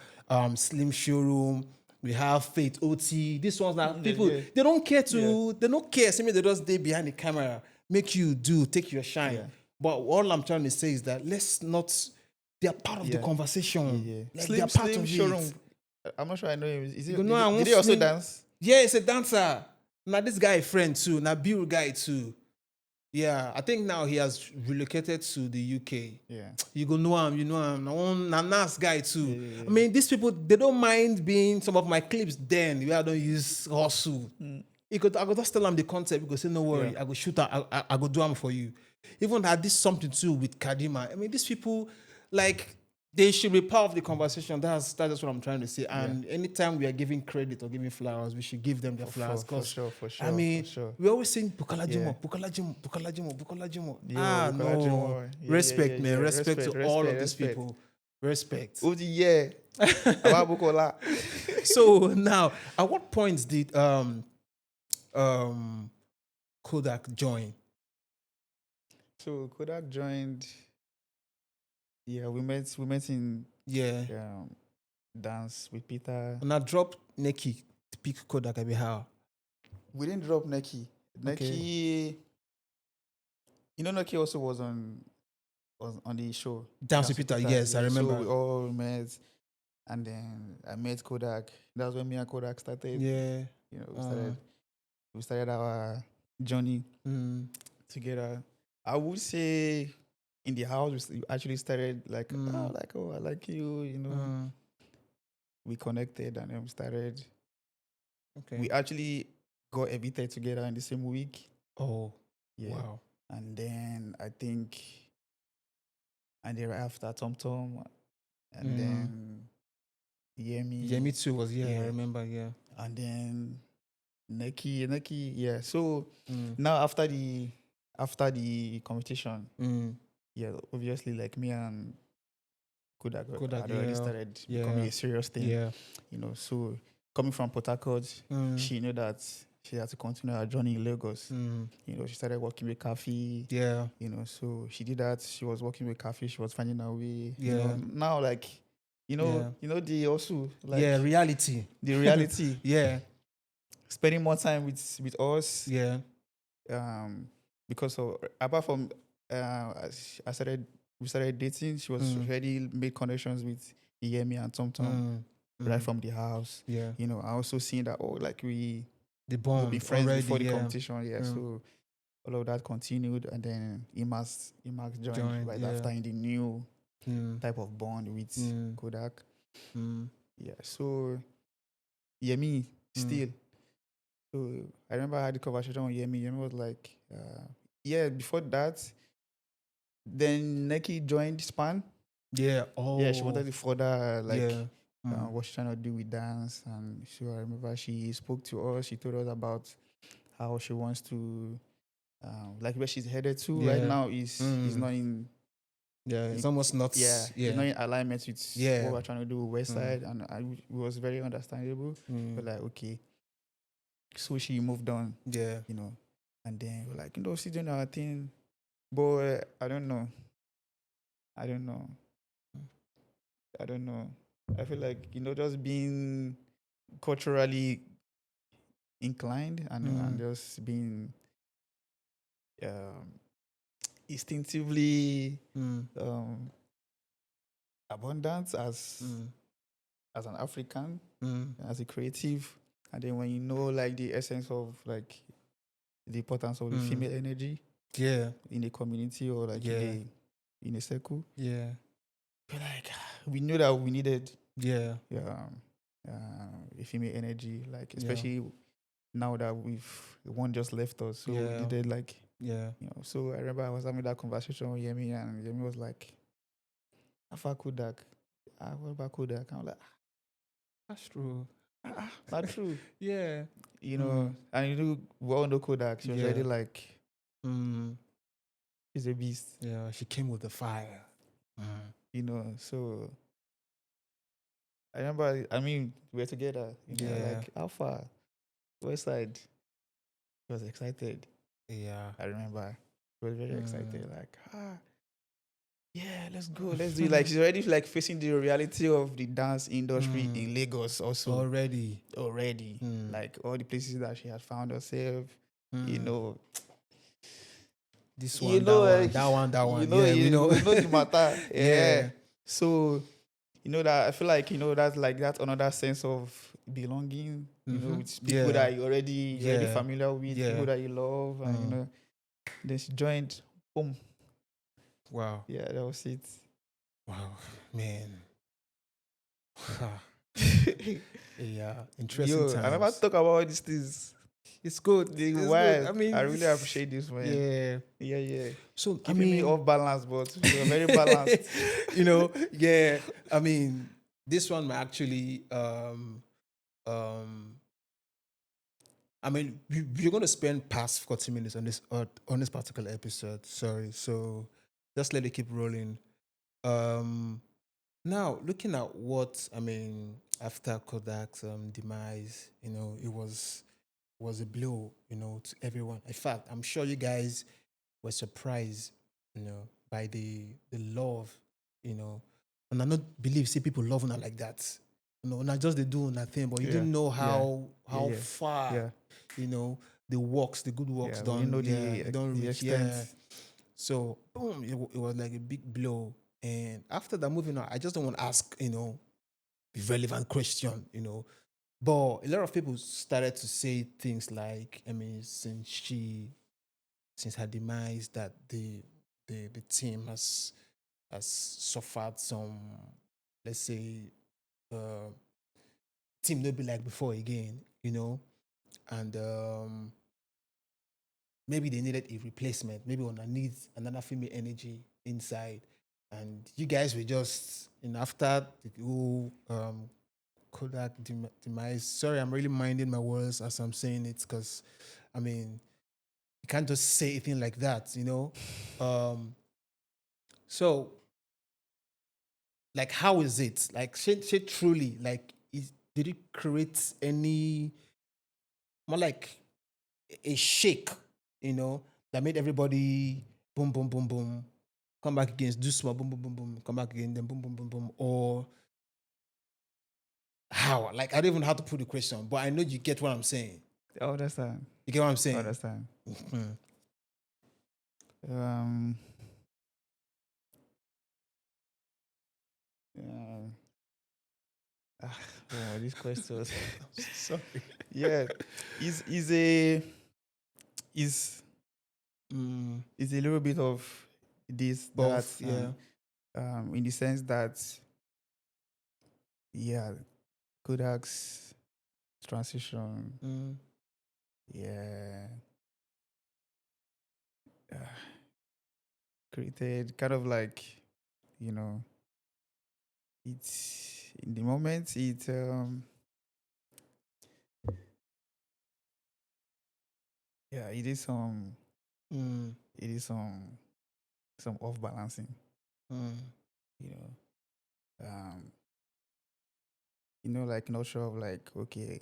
Slim Showroom, we have Faith OT. These ones are people, they don't care they don't care. Simply they just stay behind the camera, make you take your shine. Yeah. But all I'm trying to say is that let's not, they are part of the conversation. Like, they are part Slim of Showroom. it. I'm not sure I know him. Is he, You know, did he also Slim- dance? Yeah, it's a dancer. Now this guy a friend too. Now Bill guy too. Yeah, I think now he has relocated to the UK. Yeah. You go know him, you know him. Now one nice guy too. Yeah. I mean, these people they don't mind being some of my clips. Then where I don't use hustle. I could just tell them the concept. You go say no worry. Yeah. I go shoot. I go do them for you. Even I did something too with Kadima. I mean, these people like. They should be part of the conversation. That's what I'm trying to say. And anytime we are giving credit or giving flowers, we should give them their flowers. For sure. I mean, for sure. we always sing Bukala Jimo, Yeah. Bukala Jimo, Bukala Jimo, Bukala Jimo. Yeah, Bukala No. Jimo. Yeah, Respect, man. yeah. Respect to all of these respect. people. Respect. Oh, yeah. Aba Bukola. So now, at what point did Kodak join? So Kodak joined. Yeah, we met in Yeah. dance with Peter. And I dropped Neki to pick Kodak. I be how? We didn't drop Neki. Neki, you know, Neki also was on the show. Dance with Peter. Yes, I remember. So we all met, and then I met Kodak. That's when me and Kodak started. Yeah. You know, we started our journey together. I would say in the house we actually started like, I like you, you know. We connected and then we started. Okay. We actually got evicted together in the same week. Oh, yeah. Wow. And then I think, and then after Tom, and then Yemi. Yemi too was, I Yeah. remember, yeah. And then Neki, yeah. So now after the competition, yeah, obviously like me and Kodak had already started becoming a serious thing. Yeah. You know, so coming from Port Harcourt, she knew that she had to continue her journey in Lagos. You know, she started working with Kafi. Yeah. You know, so she did that. She was working with Kafi. She was finding her way. Yeah. You know, now like, you know, the also like reality. the reality. Yeah. Spending more time with us. Yeah. Because of apart from we started dating. She was already made connections with Yemi and Tom right from the house. Yeah. You know, I also seen that like the we'll bond be friends already, before the competition. Yeah. So all of that continued, and then Imax joined right after in the new type of bond with Kodak. Yeah. So Yemi still. So I remember I had the conversation with Yemi. Yemi was like, before that, then Neki joined Span. Yeah. Oh. Yeah, she wanted to further what she's trying to do with dance. And so I remember she spoke to us. She told us about how she wants to, like where she's headed to right now is not in. Yeah, it's almost not. Yeah, it's not in alignment with what we're trying to do with Westside, and it was very understandable. But like, okay, so she moved on. Yeah, you know, and then we're like, she's doing our thing, but I don't know. I feel like just being culturally inclined and just being instinctively abundant as an African, as a creative, and then when you know like the essence of like the importance of the female energy, in the community or like in a circle, we're like we knew that we needed a female energy, like especially now that one just left us, so we needed like. So I remember I was having that conversation with Yemi, and Yemi was like, "Afa Kodak, what about Kodak?" I'm like, that's true. Not true. Yeah. And we all know Kodak. She was already like, she's a beast. Yeah, she came with the fire. So I remember. I mean, we were together. Like Alpha, Westside. She was excited. Yeah, I remember. She was very excited. Like, let's go. Let's do it. Like, she's already like facing the reality of the dance industry in Lagos also. Already. Like all the places that she had found herself, This one, that one. We know the matter. Yeah. So, you know that I feel like, you know, that's like that another sense of belonging, you know, with people Yeah. that you're already Yeah. familiar with, Yeah. people that you love, and you know, then she joined. Boom. Wow. Yeah, that was it. Wow. Man. Yeah. Interesting Yo, I never times. talk about these things. It's good. They It's good. I wild. mean, I really appreciate this, man. yeah. Yeah, yeah. So I Keeping me mean, off balance, but you're very balanced. yeah. I mean, this one might actually um I mean, we're going to spend past 40 minutes on this particular episode. Sorry. So just let it keep rolling. Um, Now, looking at what, I mean, after Kodak's demise, it was a blow, to everyone. In fact, I'm sure you guys were surprised, by the love, you know. And I not believe see people loving her like that. Not just they do nothing, but you Yeah, didn't know yeah, how yeah, far, yeah, the good works yeah. We didn't done. know Yeah, the it don't the reach. extent. Yeah. So boom, it was like a big blow. And after that, moving on, I just don't want to ask, the relevant question, But a lot of people started to say things like, I mean, since her demise, that the team has suffered some, let's say, uh, team not be like before again, and maybe they needed a replacement. Maybe one needs another female energy inside. And you guys were just, after the whole Kodak demise. Sorry, I'm really minding my words as I'm saying it because, I mean, you can't just say anything like that. So, like, how is it? Like, she truly, like, did it create any, more like a shake, that made everybody boom, boom, boom, boom, come back again, do small, boom, boom, boom, boom, come back again, then boom, boom, boom, boom, or how? Like, I don't even know how to put the question, but I know you get what I'm saying. I understand. You get what I'm I saying? understand. Mhm. Um. Yeah. Oh, these questions. Sorry. Yeah, is a is Mm, is a little bit of this that, both, yeah. in the sense that, yeah, Kodak's transition, Mm, yeah, uh, created kind of like, you know, it's in the moment yeah, mm, it is some off balancing, mm, you know, like not sure of like, okay,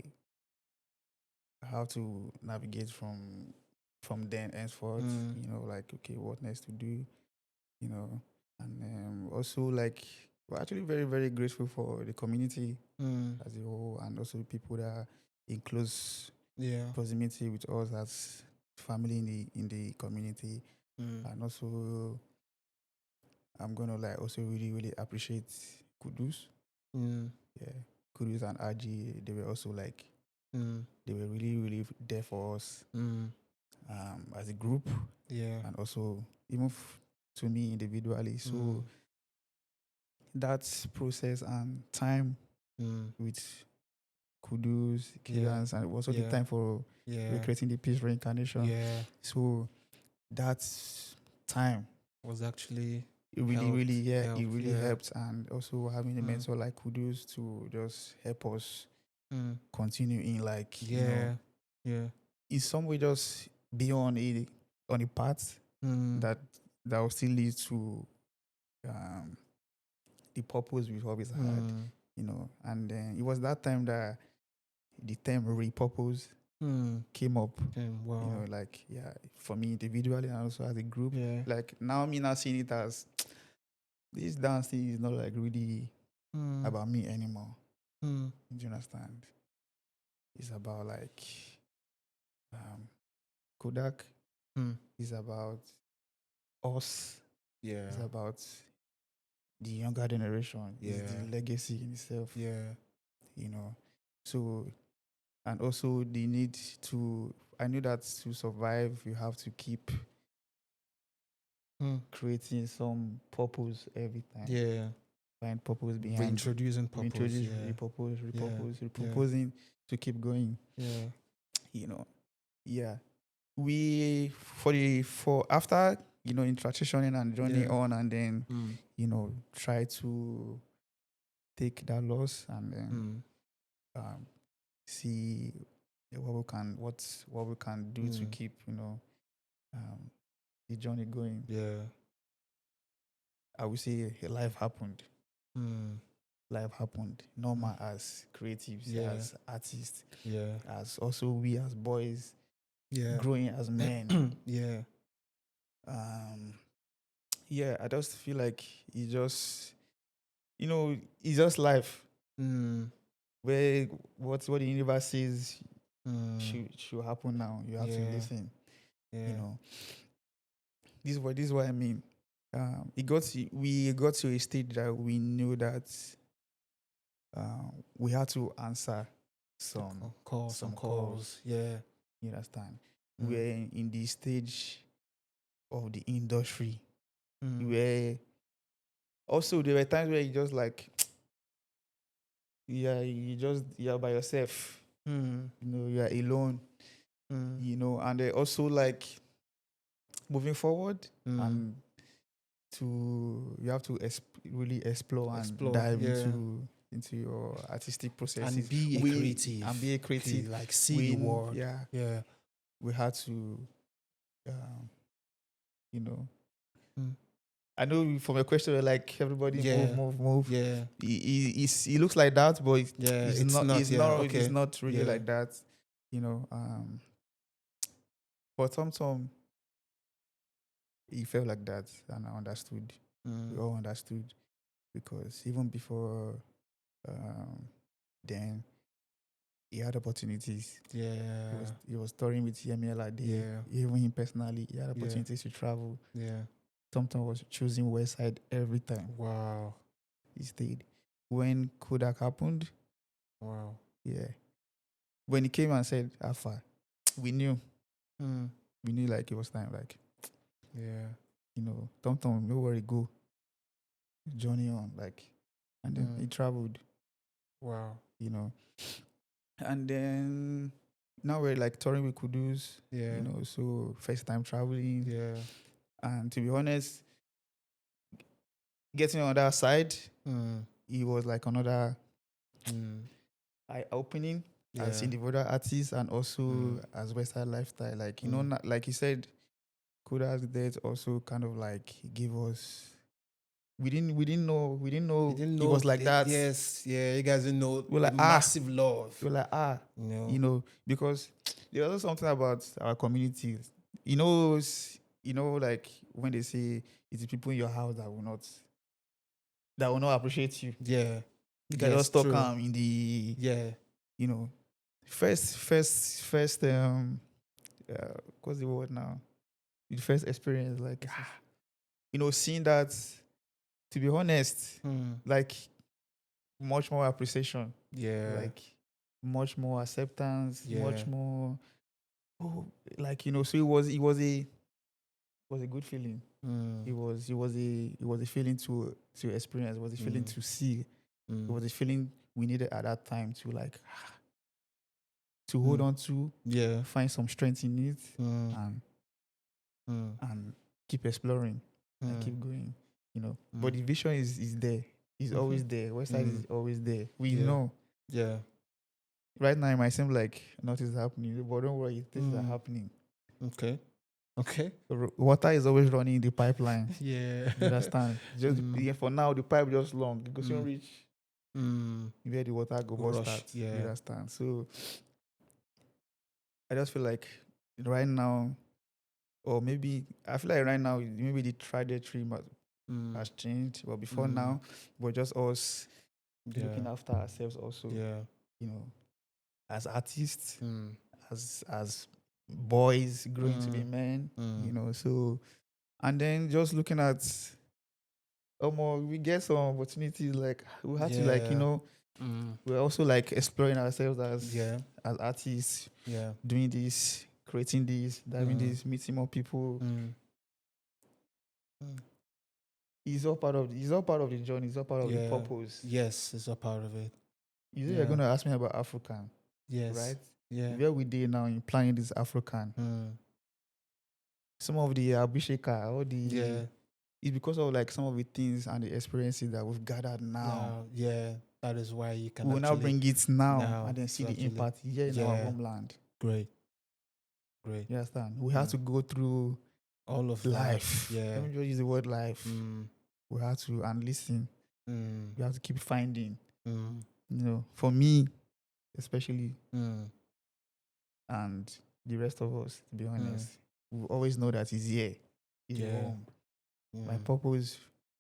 how to navigate from then henceforth, mm, like, okay, what next to do, you know, and also like we're actually very, very grateful for the community mm, as a whole, and also people that are in close yeah. proximity with us as family in the community. Mm, And also I'm gonna like also really, really appreciate Kudus. mm, Yeah. Kudus and RG, they were also like, mm, they were really, really there for us, mm, as a group, yeah. and also even to me individually. Mm, So that process and time mm, with Kudus, yeah. Killers, and also the Yeah. time for Yeah. recreating the piece reincarnation. Yeah. So that time, Was actually it really, really, helped. yeah, it Helped. really Yeah. helped. And also having a Mm, mentor like Kudus to just help us mm, continue in, like, yeah. Yeah. in some way just be on a path Mm, that will still lead to um, the purpose we've always had, mm, And then it was that time that the term repurpose mm. came up, Wow. like, yeah, for me individually and also as a group. Yeah. Like now, me now seeing it as this dance thing is not like really Mm, about me anymore. mm, Do you understand? It's about like Kodak. mm. It's about us. Yeah. It's about the younger generation. It's Yeah. the legacy in itself. Yeah. You know. So, and also the need to. I knew that to survive, you have to keep creating some purpose every time. Yeah. Find purpose behind. Reintroducing purpose. Reintroduce, Yeah. repurposing to keep going. Yeah. You know. Yeah. We for after in transitioning and journey Yeah. on, and then try to take that loss and then see what we can do to keep the journey going. Yeah. I would say life happened. Life happened. Normal as creatives, as artists, as also we as boys, growing as men. Yeah. Yeah, I just feel like it's just life. Where what the universe says should happen now. You have to listen. Yeah. This is what I mean. We got to a stage that we knew that we had to answer some calls. Yeah. You understand? We're in the stage of the industry where also there were times where you just like you're by yourself. You are alone. And also like moving forward and you have to really explore and dive into your artistic processes and be a creative. Like see the world. Yeah. We had to, I know from your question, we're like everybody move. Yeah. It looks like that, but it's not really like that. For Tom, he felt like that, and I understood. We all understood because even before then, he had opportunities. Yeah. He was touring with Yemi. Yeah. Even him personally, he had opportunities to travel. Yeah. Tom was choosing Westside every time. Wow. He stayed. When Kodak happened, wow. Yeah. When he came and said Alpha, we knew. We knew like it was time. Like, Tom, no worry, go. Journey on. Like, and then he traveled. Wow. And then now we're like touring with Kudus. Yeah. So first time traveling. Yeah. And to be honest, getting on that side, it was like another eye-opening as individual artists and also as Westsydelifestyle. Like, like you said, Kuda's death also kind of like gave us. We didn't know it was like that. Yes, you guys didn't know. We're like massive love. We're like because there's also something about our community. Like when they say it's the people in your house that will not appreciate you. Yeah. You can just talk in the first what's the word now? The first experience, like seeing that, to be honest, like much more appreciation. Yeah. Like much more acceptance, much more so it was a good feeling. It was a feeling to experience, it was a feeling to see. It was a feeling we needed at that time to like to hold on to, find some strength in it, and keep exploring and keep going. But the vision is there. It's always there. Westside is always there. We know. Yeah. Right now, it might seem like nothing is happening, but don't worry, things are happening. Okay. Water is always running in the pipeline. Yeah. You understand? Just for now, the pipe just long. It goes reach where the water go start. Yeah. You understand? So I just feel like right now, or maybe I feel like right now, maybe the trajectory has changed. But before now, we're just us looking after ourselves also. Yeah. As artists, as boys growing to be men, so, and then just looking at we get some opportunities. Like we have to Yeah. Mm. we're also like exploring ourselves Yeah. as artists, Yeah. doing this, creating this, diving this, meeting more people. Mm. Mm. It's all part of the journey. It's all part of the Yeah. purpose. Yes, it's a part of it. You say you're Yeah. gonna ask me about African, Yes. right? Yeah. Where we did now in planning this African. Mm. Some of the Abisheka, all the Yeah. it's because of like some of the things and the experiences that we've gathered now. Yeah. That is why you can We will now actually bring it now now and then see to the actually impact here in our yeah. homeland. Great. Great. You understand? We have to go through All of life. that. Yeah. Let me just use the word life. Mm. We have to and listen. Mm. We have to keep finding. Mm. You know, for me, especially, Mm. and the rest of us, to be honest, we always know that he's here. He's Yeah. home. My Mm. purpose,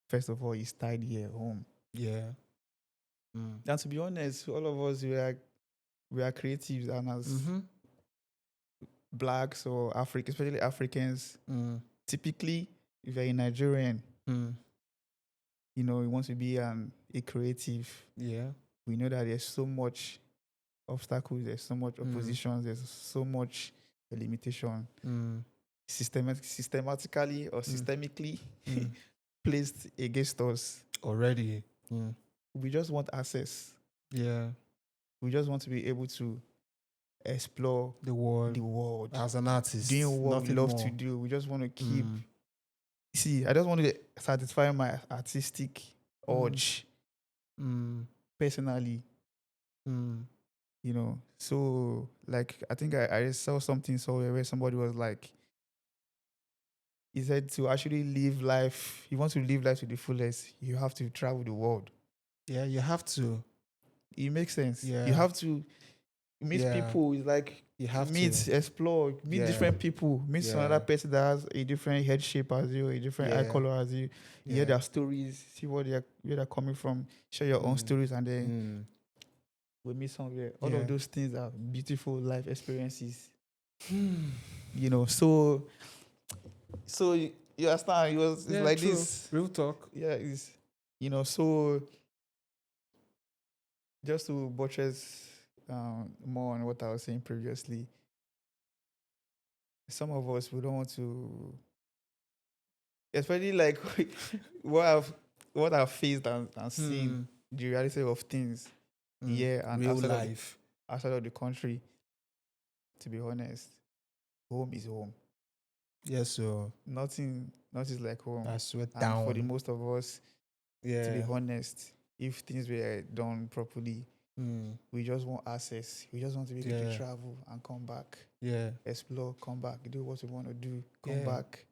first of all, is tied here home. Yeah. Mm. And to be honest, all of us we are creatives, and as Mm-hmm. blacks or especially Africans, Mm. typically, if you're a Nigerian, Mm. you know, you want to be a creative. Yeah. We know that there's so much obstacles, there's so much oppositions, there's so much limitation, Mm. systematically or systemically Mm. placed against us. Already. Mm. We just want access. Yeah. We just want to be able to explore The world the world, as an artist. doing what we Nothing love more. to do. We just want to keep. Mm. See, I just want to satisfy my artistic urge Mm. personally. Mm. You know, so like I think I saw something somewhere where somebody was like, he said to actually live life, you want to live life to the fullest, you have to travel the world. Yeah, you have to. It makes sense. Yeah. You have to meet Yeah. people. It's like You have meet, to. explore, meet Yeah. different people, meet Yeah. another person that has a different head shape as you, a different eye Yeah. color as you. Yeah. Hear their stories, see where they're coming from, share your own stories, and then Mm. we meet somewhere. All Yeah. of those things are beautiful life experiences. You know, so you understand? It's Yeah, like true. this. Real talk. Yeah, it's so just to buttress more on what I was saying previously. Some of us we don't want to, especially like what I've faced and seen the reality of things here and Real life. outside of the country. To be honest, home is home. Yes, so Nothing is like home. that's what And down. for the most of us, to be Yeah. honest, if things were done properly, we just want access. We just want to be able to Yeah. travel and come back, Yeah. explore, come back, do what we want to do, come Yeah. back.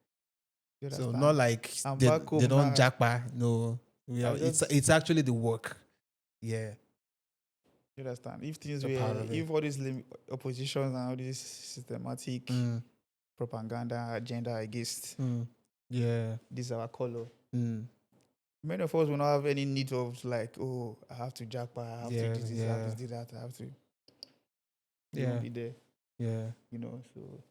You So understand? not like I'm they, back home they don't now. jackpot. No. Yeah. I just- It's actually the work. Yeah. You understand? If things It's a part were, of it. if all these oppositions and all this systematic propaganda agenda against Yeah. this our color, Mm. many of us will not have any need of like, oh, I have to jackpot, I have Yeah, to do this, I have yeah. to do that, I have to. We Yeah. won't be there, Yeah. you know. So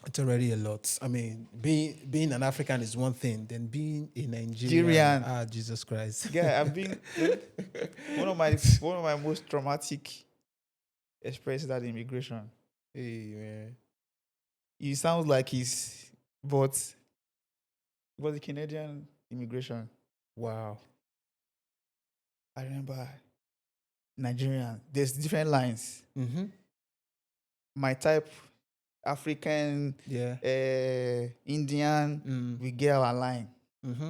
It's already a lot. I mean, being an African is one thing, then being a Nigerian. Nigerian. Jesus Christ. yeah, I've been one of my most traumatic experiences at immigration. Hey man. It sounds like but it was a Canadian immigration. Wow. I remember Nigerian. There's different lines. Mm-hmm. My type, African, Yeah. Indian, we get our line. Mm-hmm.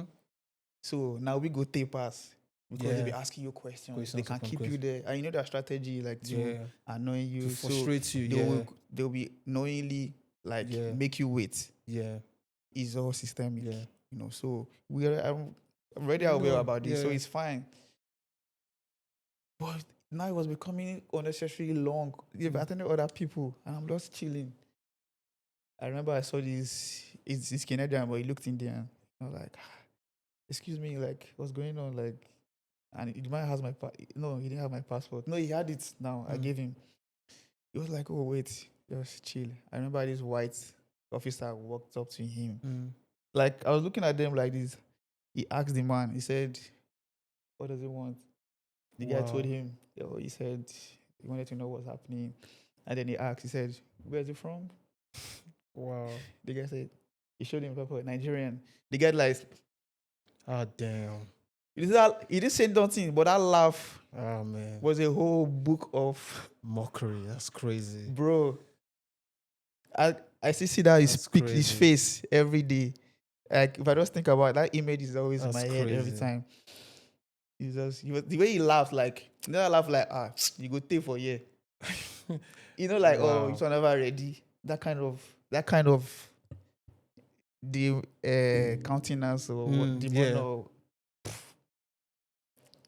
So now we go take pass because Yeah. they'll be asking you questions. They can upon keep you questions. there. And you know their strategy, like to Yeah. annoy you. To frustrate so you. they Yeah. they'll be knowingly like Yeah. make you wait. Yeah. It's all systemic. Yeah. You know, so I'm already aware about this, so yeah. it's fine. But now it was becoming unnecessarily long. You've attended other people, and I'm just chilling. I remember I saw this. It's Canadian, but he looked Indian. I was like, excuse me, like what's going on, like. And the man has no, he didn't have my passport. No, he had it now. I gave him. He was like, oh wait, just chill. I remember this white officer walked up to him. Like I was looking at them like this. He asked the man. He said, "What does he want?" The guy told him. He said he wanted to know what's happening, and then he asked. He said, "Where's he from?" Wow. The guy said, he showed him paper, Nigerian. The guy like, Oh, damn. he didn't say nothing, but that laugh Oh, man. was a whole book of Mockery. That's crazy. bro. I still see that his face every day. Like if I just think about it, that image is always in my head every time. The way he laughed, like never laugh like you go take for yeah. Like Wow. you're never ready. That kind of the countenance or what the mono.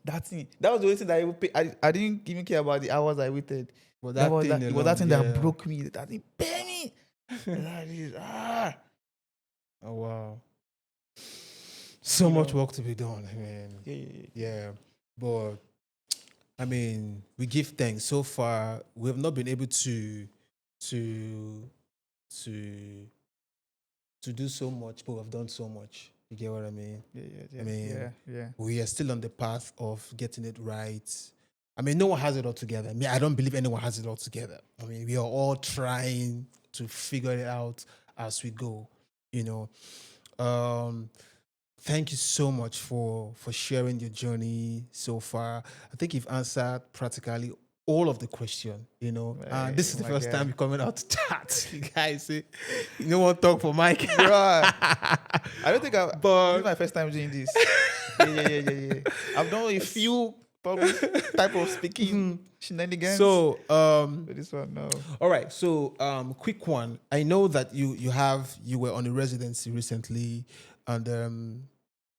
That thing. That was the only thing that I didn't even care about the hours I waited. But It was that thing that yeah. broke me. That thing pay me. That is Oh, wow. So much work to be done, man. Yeah. But I mean, we give thanks. So far, we have not been able to do so much, but we've done so much. You get what I mean? Yeah. I mean, yeah. we are still on the path of getting it right. I mean, no one has it all together. I mean, I don't believe anyone has it all together. I mean, we are all trying to figure it out as we go, Thank you so much for sharing your journey so far. I think you've answered practically all of the question, And this is the first time you're coming out to chat. You guys say, you don't want to talk for Mike. Bruh. I don't think this is my first time doing this. Yeah. I've done a few probably type of speaking shenanigans. So, but this one, no. All right. So, quick one. I know that you were on a residency recently, and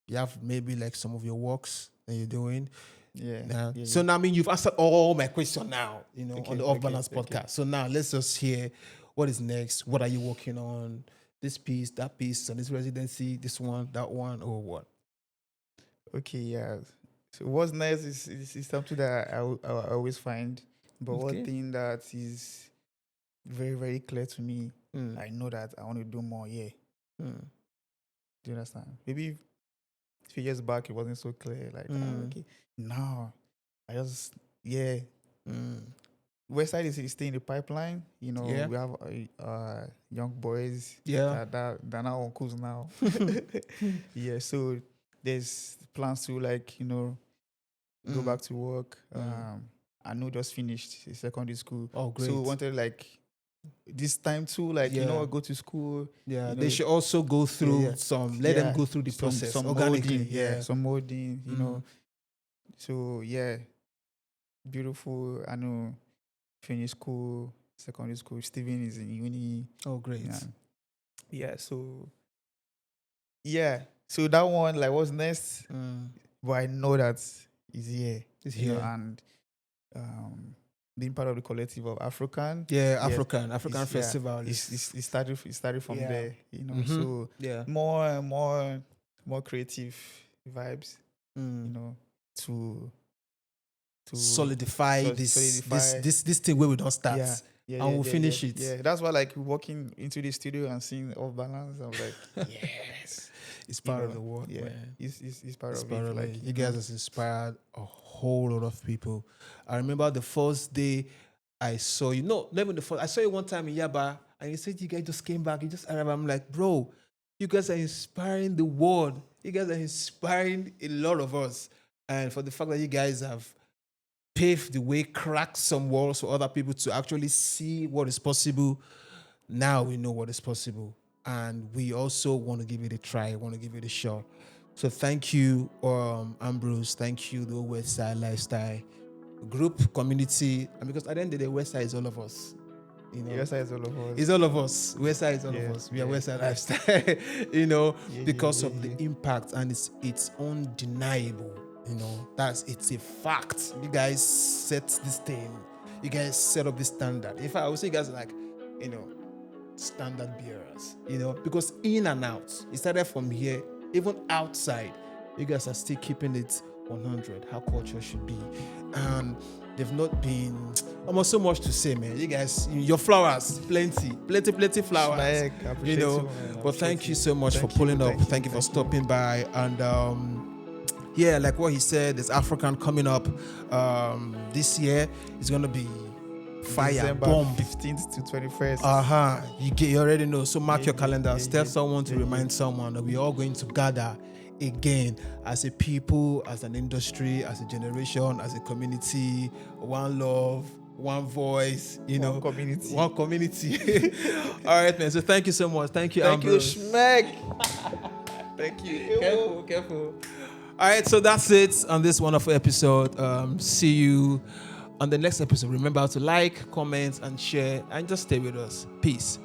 you have maybe like some of your works that you're doing. Yeah. So now, I mean, you've answered all my questions now, on the OffBalance podcast. Okay. So now let's just hear what is next. What are you working on? This piece, that piece, on this residency, this one, that one, or what? Okay, yeah. So what's next is something that I always find. But one thing that is very, very clear to me, I know that I want to do more, yeah. Do you understand? Maybe a few years back, it wasn't so clear. Like, okay. No, I just, Westside is still in the pipeline. We have young boys that are now uncles now. Yeah, so there's plans to go back to work. I know just finished secondary school. Oh, great. So we wanted this time too, go to school. Yeah, they should also go through let them go through the process some organically. molding, some molding, So beautiful. I know, finish school, secondary school. Steven is in uni. Oh, great. So that one, like, what's next? But I know that is here. It's here. And being part of the collective of African. African Festival. It started from there, So more creative vibes, to solidify this thing where we don't start. And we'll finish it. Yeah, that's why walking into the studio and seeing OffBalance, I was like, yes. It's part of the work, yeah, man. It's part of it. Like, you guys have inspired a whole lot of people. I remember the first day I saw you. No, not even the first. I saw you one time in Yaba, and you said you guys just came back. You just arrived. I'm like, bro, you guys are inspiring the world. You guys are inspiring a lot of us. And for the fact that you guys have paved the way, cracked some walls for other people to actually see what is possible. Now we know what is possible. And we also want to give it a try, want to give it a shot. So thank you, Ambrose. Thank you, the Westsydelifestyle group, community. And because at the end of the day, Westside is all of us. Westside is all of us. It's all of us. Westside is all of us. We are Westsydelifestyle, because of the impact, and it's undeniable. It's a fact. You guys set this thing. You guys set up this standard. In fact, I would say you guys are like, standard bearers, because in and out, it started from here, even outside, you guys are still keeping it 100, how culture should be. And they've not been. Almost so much to say, man. You guys, your flowers, plenty flowers. Schmeck, I appreciate you, man. But thank you so much for pulling up. Thank you for stopping by. And yeah, like what he said, there's African coming up this year. It's gonna be fire, December bomb. 15th to 21st. You already know. So mark your calendars. Tell someone to remind someone that we're all going to gather again as a people, as an industry, as a generation, as a community. One love, one voice, One community. All right, man. So thank you so much. Thank you, Ambrose. Thank you, Schmeck. Thank you. Careful. All right, so that's it on this wonderful episode. See you on the next episode. Remember to like, comment, and share, and just stay with us. Peace.